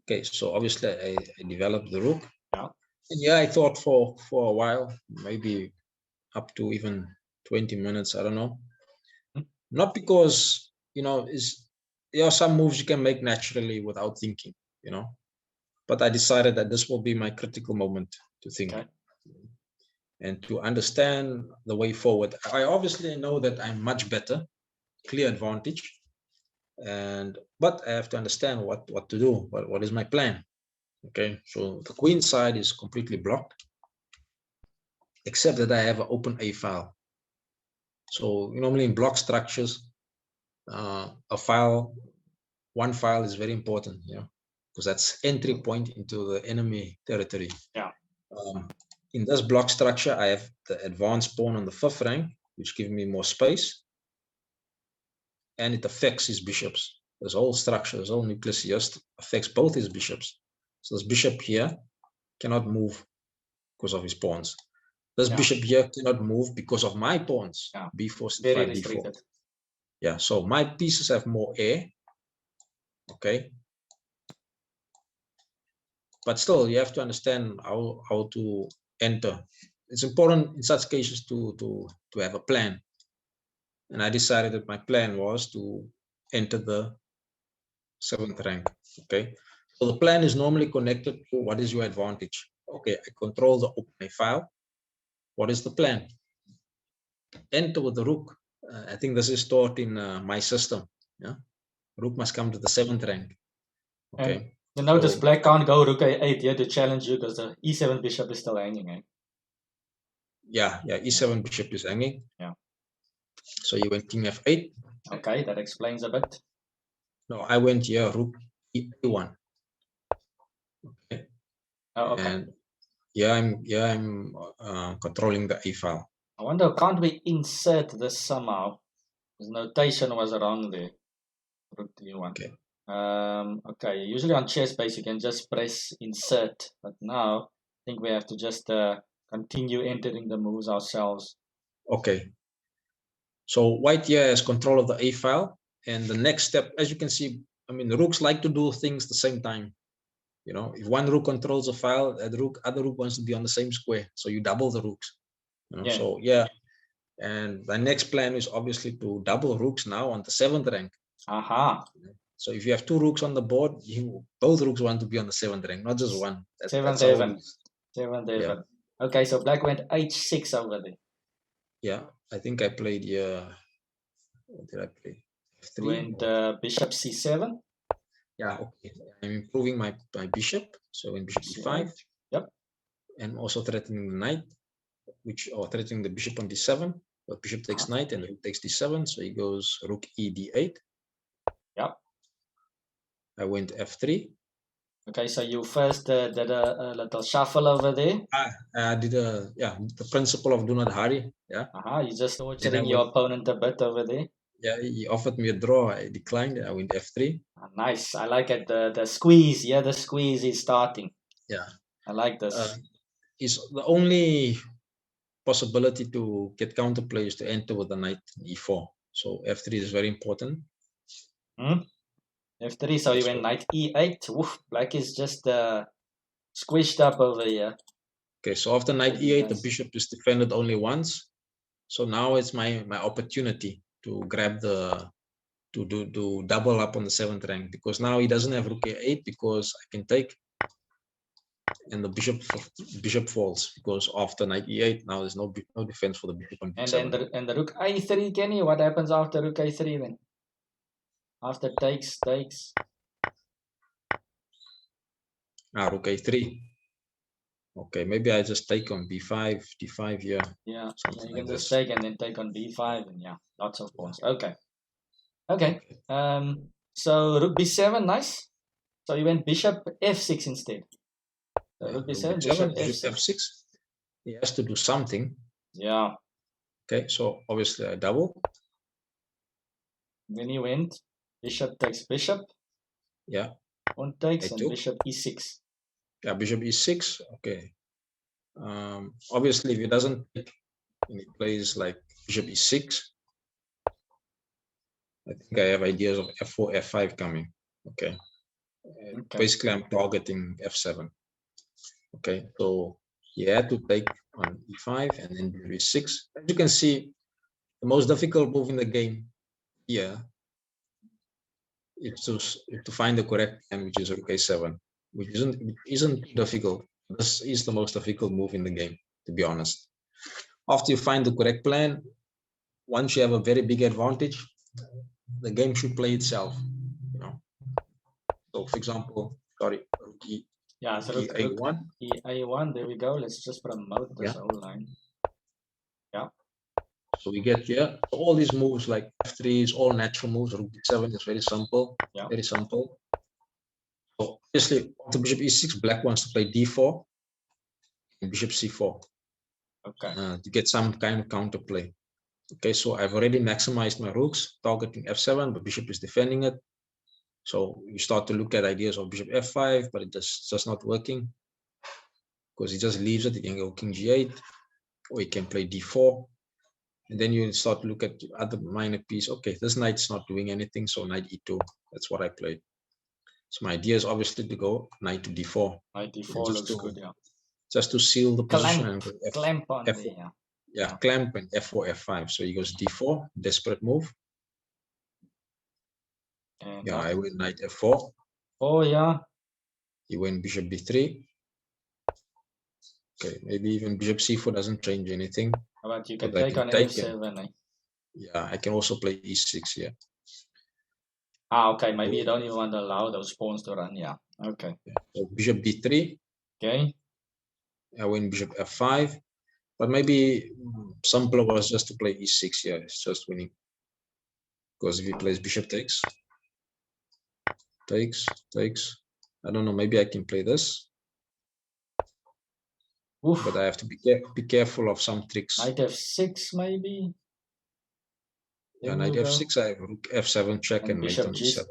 Okay, so obviously I developed the rook. Yeah, I thought for a while, maybe up to even 20 minutes, I don't know. Not because, there are some moves you can make naturally without thinking, But I decided that this will be my critical moment to think and to understand the way forward. I obviously know that I'm much better, clear advantage, but I have to understand what to do. What is my plan? Okay, so the queen side is completely blocked, except that I have an open A file. So normally in block structures, one file is very important, because that's entry point into the enemy territory. Yeah. In this block structure, I have the advanced pawn on the 5th rank, which gives me more space, and it affects his bishops. This whole structure, this whole nucleus here affects both his bishops. So this bishop here cannot move because of his pawns. This bishop here cannot move because of my pawns. B4, C5, very D4. restricted. Yeah, so my pieces have more air. Okay. But still, you have to understand how to enter. It's important in such cases to have a plan. And I decided that my plan was to enter the 7th rank. Okay. So the plan is normally connected to what is your advantage. Okay, I control the open file. What is the plan? Enter with the rook. I think this is taught in my system. Yeah, rook must come to the 7th rank. Okay. And you notice black can't go rook a8 here to challenge you because the e7 bishop is still hanging. Eh? Yeah, e7 bishop is hanging. Yeah. So you went king f8. Okay, that explains a bit. No, I went here rook e1. Okay. Oh, okay. And I'm controlling the a file. I wonder, can't we insert this somehow? His notation was wrong there. Rook d1. Okay. Okay. Usually on chess base you can just press insert, but now I think we have to just continue entering the moves ourselves. Okay. So white here has control of the a file, and the next step, as you can see, I mean, the rooks like to do things at the same time. If one rook controls a file, the other rook wants to be on the same square, so you double the rooks. So and the next plan is obviously to double rooks now on the 7th rank. Aha. So if you have 2 rooks on the board, both rooks want to be on the 7th rank, not just one. Seventh heaven. Okay, so black went h6 over there. Yeah, I think I played here. What did I play? F3. Went bishop c7. Yeah, okay. I'm improving my bishop. So in bishop e5. Yep. And also threatening the knight, or threatening the bishop on d7. But bishop takes knight and rook takes d7. So he goes rook e d8. Yep. I went f3. Okay, so you first did a little shuffle over there. I did the principle of do not hurry. Yeah. You just torturing your opponent a bit over there. Yeah, he offered me a draw. I declined. I went f3. Nice. I like it. The squeeze. Yeah, the squeeze is starting. Yeah. I like this. Is the only possibility to get counterplay is to enter with the knight e4. So f3 is very important. F3. So you went knight e8. Woof, black is just squished up over here. Okay, so after knight e8, the bishop is defended only once. So now it's my opportunity to grab to double up on the 7th rank, because now he doesn't have rook a8 because I can take, and the bishop falls because after knight e8 now there's no defense for the bishop on b7. And the rook a3, Kenny. What happens after rook a3 then? After takes. Rook a3. Okay, maybe I just take on b5, d5 here. Yeah, you can just take and then take on b5, and lots of pawns. Okay. So rook b7, nice. So you went bishop f6 instead. So rook b7, bishop f6. He has to do something. Yeah. Okay, so obviously I double. Then he went bishop takes bishop. Yeah. Pawn takes and bishop e6. Yeah, bishop e6. Okay. Obviously, if he doesn't take, he plays like bishop e6. I think I have ideas of f4, f5 coming. Okay. Basically, I'm targeting f7. Okay, so he had to take on e5 and then bishop e6. As you can see, the most difficult move in the game here is to find the correct plan, which is rook a7. which isn't difficult. This is the most difficult move in the game, to be honest. After you find the correct plan, once you have a very big advantage, the game should play itself. You know. So, for example, sorry, Yeah, so rook A1. A1. There we go. Let's just promote this Yeah. whole line. Yeah. So we get here all these moves like F3 is all natural moves. Rook D7 is very simple. Yeah. Very simple. So obviously, after bishop E6, black wants to play D4 and bishop C4. Okay. To get some kind of counterplay. Okay, so I've already maximized my rooks, targeting F7, but bishop is defending it. So you start to look at ideas of bishop F5, but it's just not working because he just leaves it. He can go king G8, or he can play D4. And then you start to look at the other minor piece. Okay, this knight's not doing anything, so knight E2. That's what I played. So my idea is obviously to go knight to D4. Knight D4 looks good, yeah. Just to seal the position and go clamp on F4. there, Yeah, clamp and F4, F5. So he goes D4, desperate move. And yeah, I went knight F4. Oh, yeah. He went bishop B3. Okay, maybe even bishop C4 doesn't change anything. But you can take on F7. Yeah, I can also play E6 here. Ah, okay. Maybe you don't even want to allow those pawns to run. Yeah. Okay. So bishop B3. Okay. I went bishop F5. But maybe simpler was just to play E6 here. It's just winning. Because if he plays bishop takes, I don't know. Maybe I can play this. Oof. But I have to be careful of some tricks. Knight F6 maybe. Yeah, knight F6. I have rook F7 check and knight on E7.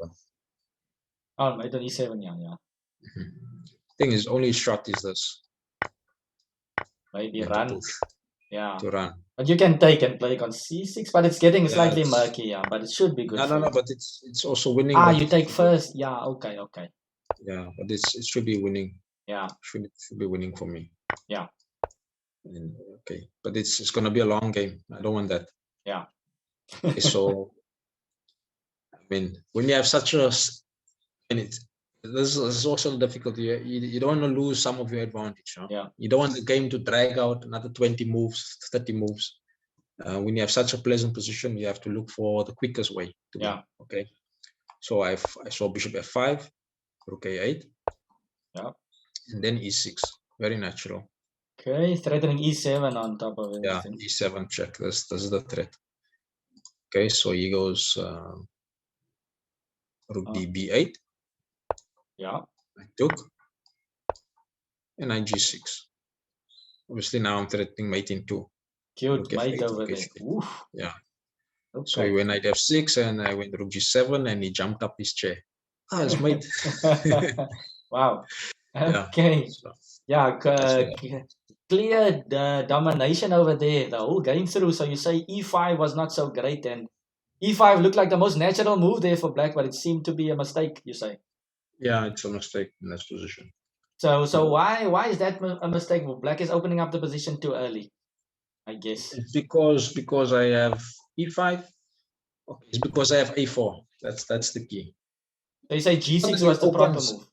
Oh, knight on E7. Yeah. Thing is, only shot is this. Maybe run. Yeah. To run. But you can take and play on C6, but it's getting slightly murky. Yeah, but it should be good. No. But it's also winning. Ah, you take first. Yeah. Okay. Yeah, but it should be winning. Yeah. Should be winning for me. Yeah. And, okay, but it's gonna be a long game. I don't want that. Yeah. Okay, so I mean, when you have such a, and this is also the difficulty. You don't want to lose some of your advantage. Huh? Yeah. You don't want the game to drag out another 20 moves, 30 moves. When you have such a pleasant position, you have to look for the quickest way to win. Okay. So I saw bishop F5, rook A8. Yeah. And then E6. Very natural. Okay, threatening E7 on top of it. Yeah, E7 check. This is the threat. Okay, so he goes rook D B8. Yeah. I took. And I G6. Obviously now I'm threatening mate in 2. Cute mate over there. Oof. Yeah. Okay. So he went knight F6 and I went rook G7 and he jumped up his chair. Ah, his mate. Wow. Okay. Yeah. Clear domination over there the whole game through. So you say E5 was not so great and E5 looked like the most natural move there for black, but it seemed to be a mistake, you say? Yeah, it's a mistake in this position. So why is that a mistake? Black is opening up the position too early, I guess. It's because I have E5. Okay, it's because I have A4. That's the key. They say G6 was the proper move.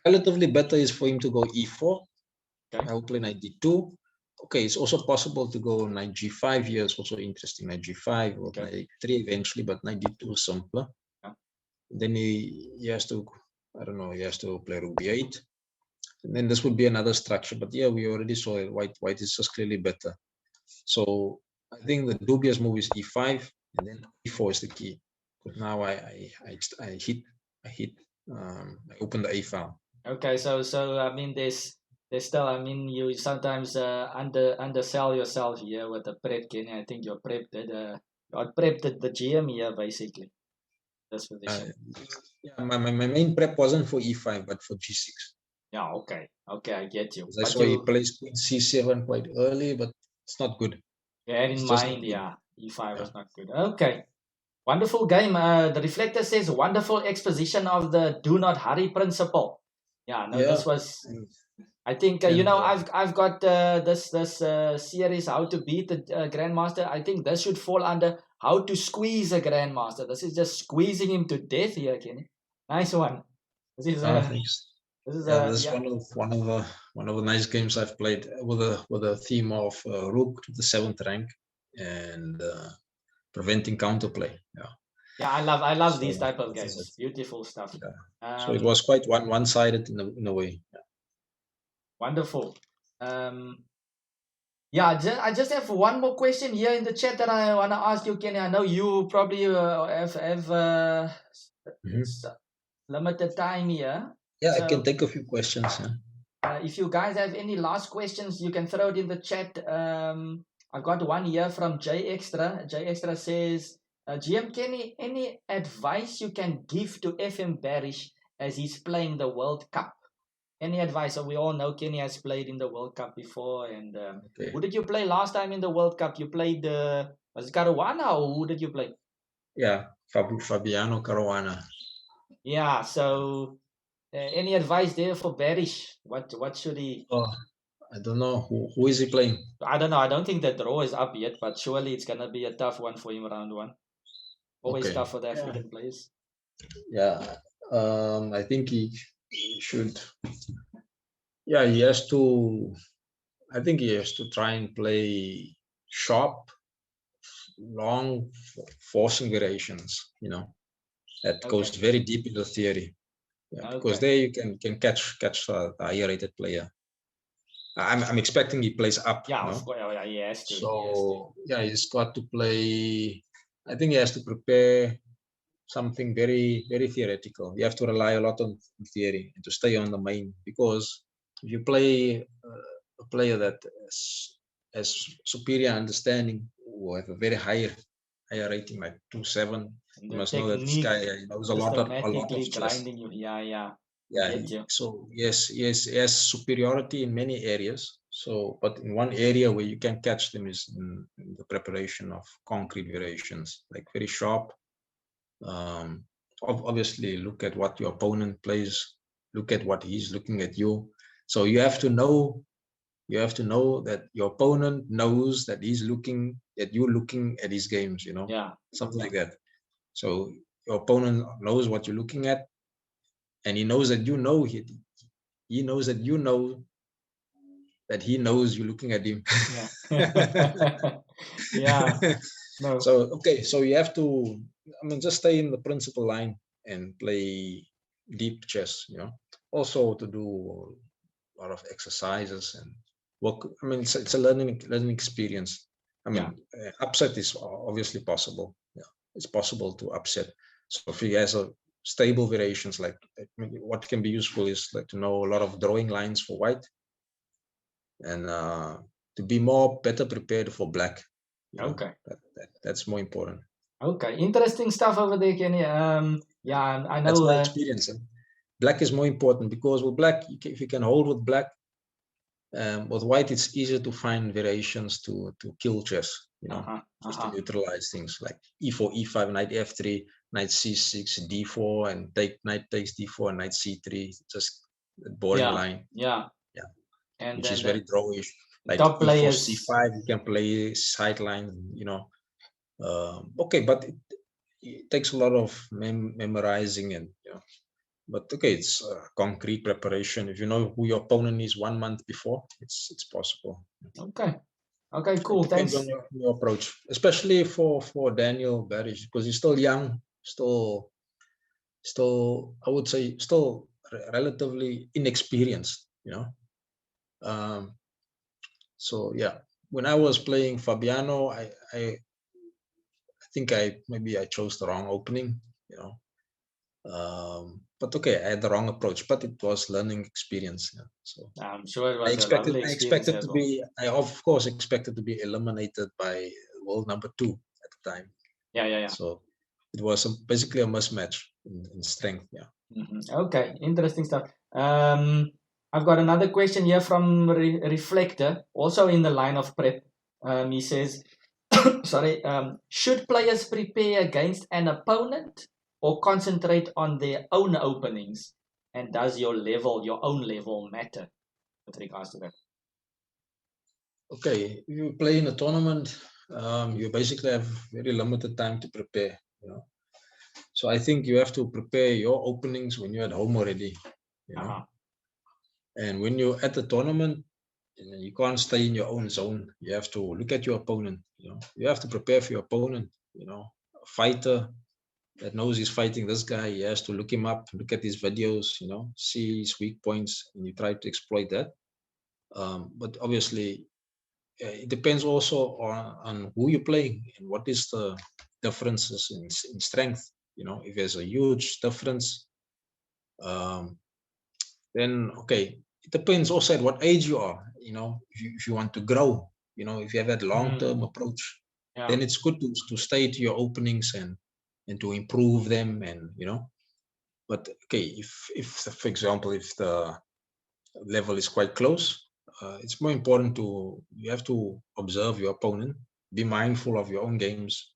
Relatively better is for him to go E4. Okay. I will play knight D2. Okay, it's also possible to go knight G5 here. It's also interesting. Knight G5 or knight E3 eventually, but knight D2 is simpler. Yeah. Then he has to, I don't know, he has to play rook B8. And then this would be another structure. But yeah, we already saw it. White is just clearly better. So I think the dubious move is E5, and then E4 is the key. But now I open the A file. Okay, so I mean there's still, I mean, you sometimes undersell yourself here with the prep, Kenny. I think your prep did the GM here basically. This position. Yeah, my main prep wasn't for E5 but for G6. Yeah, okay, I get you. I saw he plays queen C7 quite early, but it's not good. Yeah, in mind, yeah, E5 was not good. Okay. Wonderful game. The reflector says wonderful exposition of the do not hurry principle. Yeah, no, this was. I think I've got this series how to beat the Grandmaster. I think this should fall under how to squeeze a Grandmaster. This is just squeezing him to death here, Kenny. Nice one. This This is Yeah, this is one of the nice games I've played with a theme of rook to the 7th rank and preventing counterplay. Yeah. Yeah, I love So these type of this is games. Beautiful stuff. it. Yeah. So it was quite one-sided in a way. Yeah. Wonderful. Yeah, I just have one more question here in the chat that I want to ask you, Kenny. I know you probably have limited time here. Yeah, So, I can take a few questions. Yeah. If you guys have any last questions, you can throw it in the chat. I've got one here from J Extra. J Extra says, GM Kenny, any advice you can give to FM Barish as he's playing the World Cup? Any advice? So we all know Kenny has played in the World Cup before. And Okay. who did you play last time in the World Cup? You played, was it Caruana or who did you play? Yeah, Fabiano Caruana. Yeah, so any advice there for Barish? What should he... Oh, I don't know. Who is he playing? I don't know. I don't think the draw is up yet, but surely it's going to be a tough one for him round one. Always tough for the African players. Yeah, I think he should. Yeah, he has to. I think he has to try and play sharp, long, forcing variations. That goes very deep into theory. Yeah, because there you can catch a higher rated player. I'm expecting he plays up. Yeah, of course. Yeah, he has to. So yeah, he's got to play. I think he has to prepare something very, very theoretical. You have to rely a lot on theory and to stay on the main, because if you play a player that has superior understanding or have a very higher rating, like 2.7, you must know that this guy knows a lot of chess. Yeah, so yes, he has superiority in many areas. So, but in one area where you can catch them is in the preparation of concrete variations, like very sharp. Obviously, look at what your opponent plays. Look at what he's looking at you. So you have to know. You have to know that your opponent knows that he's looking at you, looking at his games. Something like that. So your opponent knows what you're looking at, and he knows that you know he knows that you know that he knows you're looking at him. Yeah. No. So okay, so you have to, just stay in the principal line and play deep chess. Also to do a lot of exercises and work. It's a learning experience. Upset is obviously possible. Yeah, it's possible to upset. So if he has a stable variations, like what can be useful is like to know a lot of drawing lines for white, and to be better prepared for black. Okay. That's more important. Okay, interesting stuff over there, Kenny. Yeah, I know. That's my experience. Black is more important, because with black, if you can hold with black, with white, it's easier to find variations to kill chess. Just to neutralize things like e4, e5, knight f3, knight c6, d4, and knight takes d4, and knight c3. Just a boring line. Yeah. And which is very drawish. Like top players, e4, c5, you can play sideline. Okay, but it takes a lot of memorizing, and but okay, it's concrete preparation. If you know who your opponent is 1 month before, it's possible. Okay, cool. Depends on your approach, especially for Daniel Barish, because he's still young, still I would say still relatively inexperienced. So yeah, when I was playing Fabiano, I think maybe I chose the wrong opening. But okay, I had the wrong approach, but it was learning experience. So I'm sure it was a lovely experience. I of course expected to be eliminated by world number 2 at the time. Yeah. So it was basically a mismatch in strength. Yeah. Okay, interesting stuff. I've got another question here from Reflector, also in the line of prep. He says, sorry, should players prepare against an opponent or concentrate on their own openings? And does your own level matter with regards to that? Okay, if you play in a tournament, you basically have very limited time to prepare. So I think you have to prepare your openings when you're at home already. And when you're at the tournament, you can't stay in your own zone. You have to look at your opponent. You have to prepare for your opponent. A fighter that knows he's fighting this guy, he has to look him up, look at his videos, see his weak points, and you try to exploit that. But obviously, it depends also on who you're playing and what is the differences in strength. If there's a huge difference, then okay, it depends also at what age you are. If you want to grow, if you have that long-term approach, then it's good to stay to your openings and to improve them, and but okay, if for example, if the level is quite close, it's more important you have to observe your opponent, be mindful of your own games,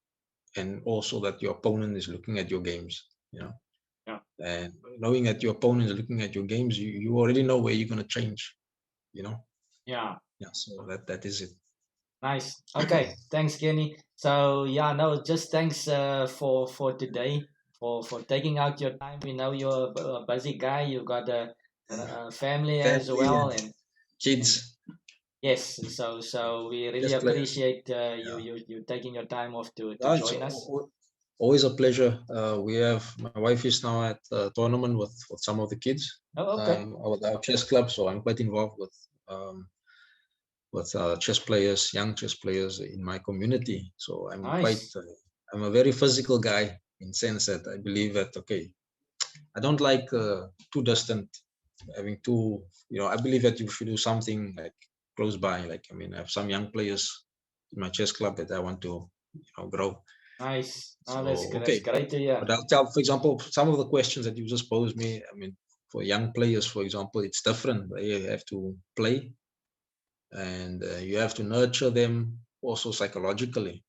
and also that your opponent is looking at your games. And knowing that your opponent is looking at your games, you already know where you're going to change. Yeah. So that is it. Nice. Okay. Thanks, Kenny. So just thanks for today, for taking out your time. We know you're a busy guy. You got a family as well, and kids. Yes. So we really appreciate you taking your time off to join us. Always a pleasure. My wife is now at a tournament with some of the kids. Oh, okay. Our chess club, so I'm quite involved with chess players, young chess players in my community. So I'm nice. I'm a very physical guy in sense that I believe that, okay, I don't like too distant, having too, I believe that you should do something like close by. Like, I have some young players in my chess club that I want to, grow. Nice. So, that's great to hear. But I'll tell, for example, some of the questions that you just posed me, for young players, for example, it's different. They have to play, and you have to nurture them also psychologically.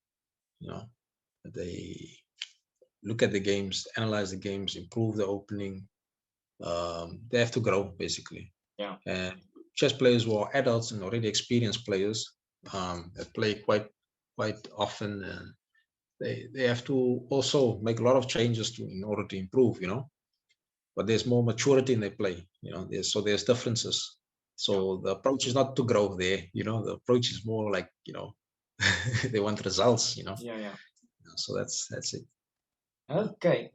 They look at the games, analyze the games, improve the opening. They have to grow, basically. Yeah. And chess players who are adults and already experienced players that play quite often, they have to also make a lot of changes in order to improve. But there's more maturity in their play. There's differences. So the approach is not to grow there. The approach is more like, they want results. Yeah. So that's it. Okay.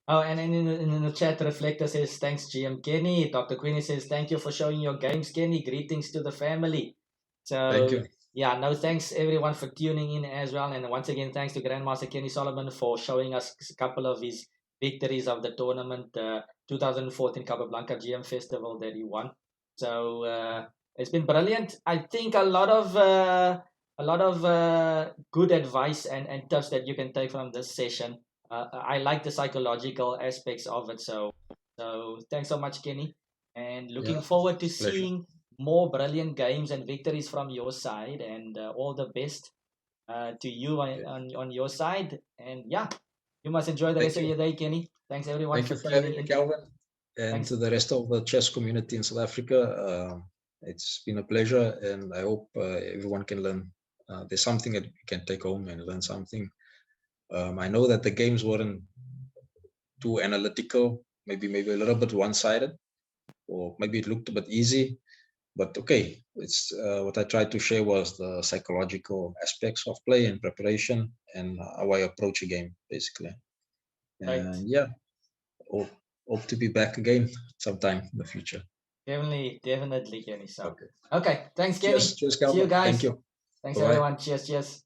Oh, and in the chat, Reflector says, thanks, GM Kenny. Dr. Queenie says, thank you for showing your games, Kenny. Greetings to the family. So, thank you. Yeah, no, thanks everyone for tuning in as well. And once again, thanks to Grandmaster Kenny Solomon for showing us a couple of his victories of the tournament, 2014 Casablanca GM Festival that he won. So it's been brilliant. I think a lot of good advice and tips that you can take from this session. I like the psychological aspects of it. So thanks so much, Kenny, and looking forward to seeing more brilliant games and victories from your side. And all the best to you on your side. And you must enjoy the rest of your day, Kenny. Thanks everyone for tuning in. Calvin, and thanks to the rest of the chess community in South Africa. It's been a pleasure, and I hope everyone can learn. There's something that we can take home and learn something. I know that the games weren't too analytical, maybe a little bit one-sided, or maybe it looked a bit easy. But okay, it's what I tried to share was the psychological aspects of play and preparation and how I approach a game, basically. And hope to be back again sometime in the future. Definitely, Kenny. So okay, thanks, Kenny. Cheers, See you guys. Thank you. Thanks, everyone. Cheers.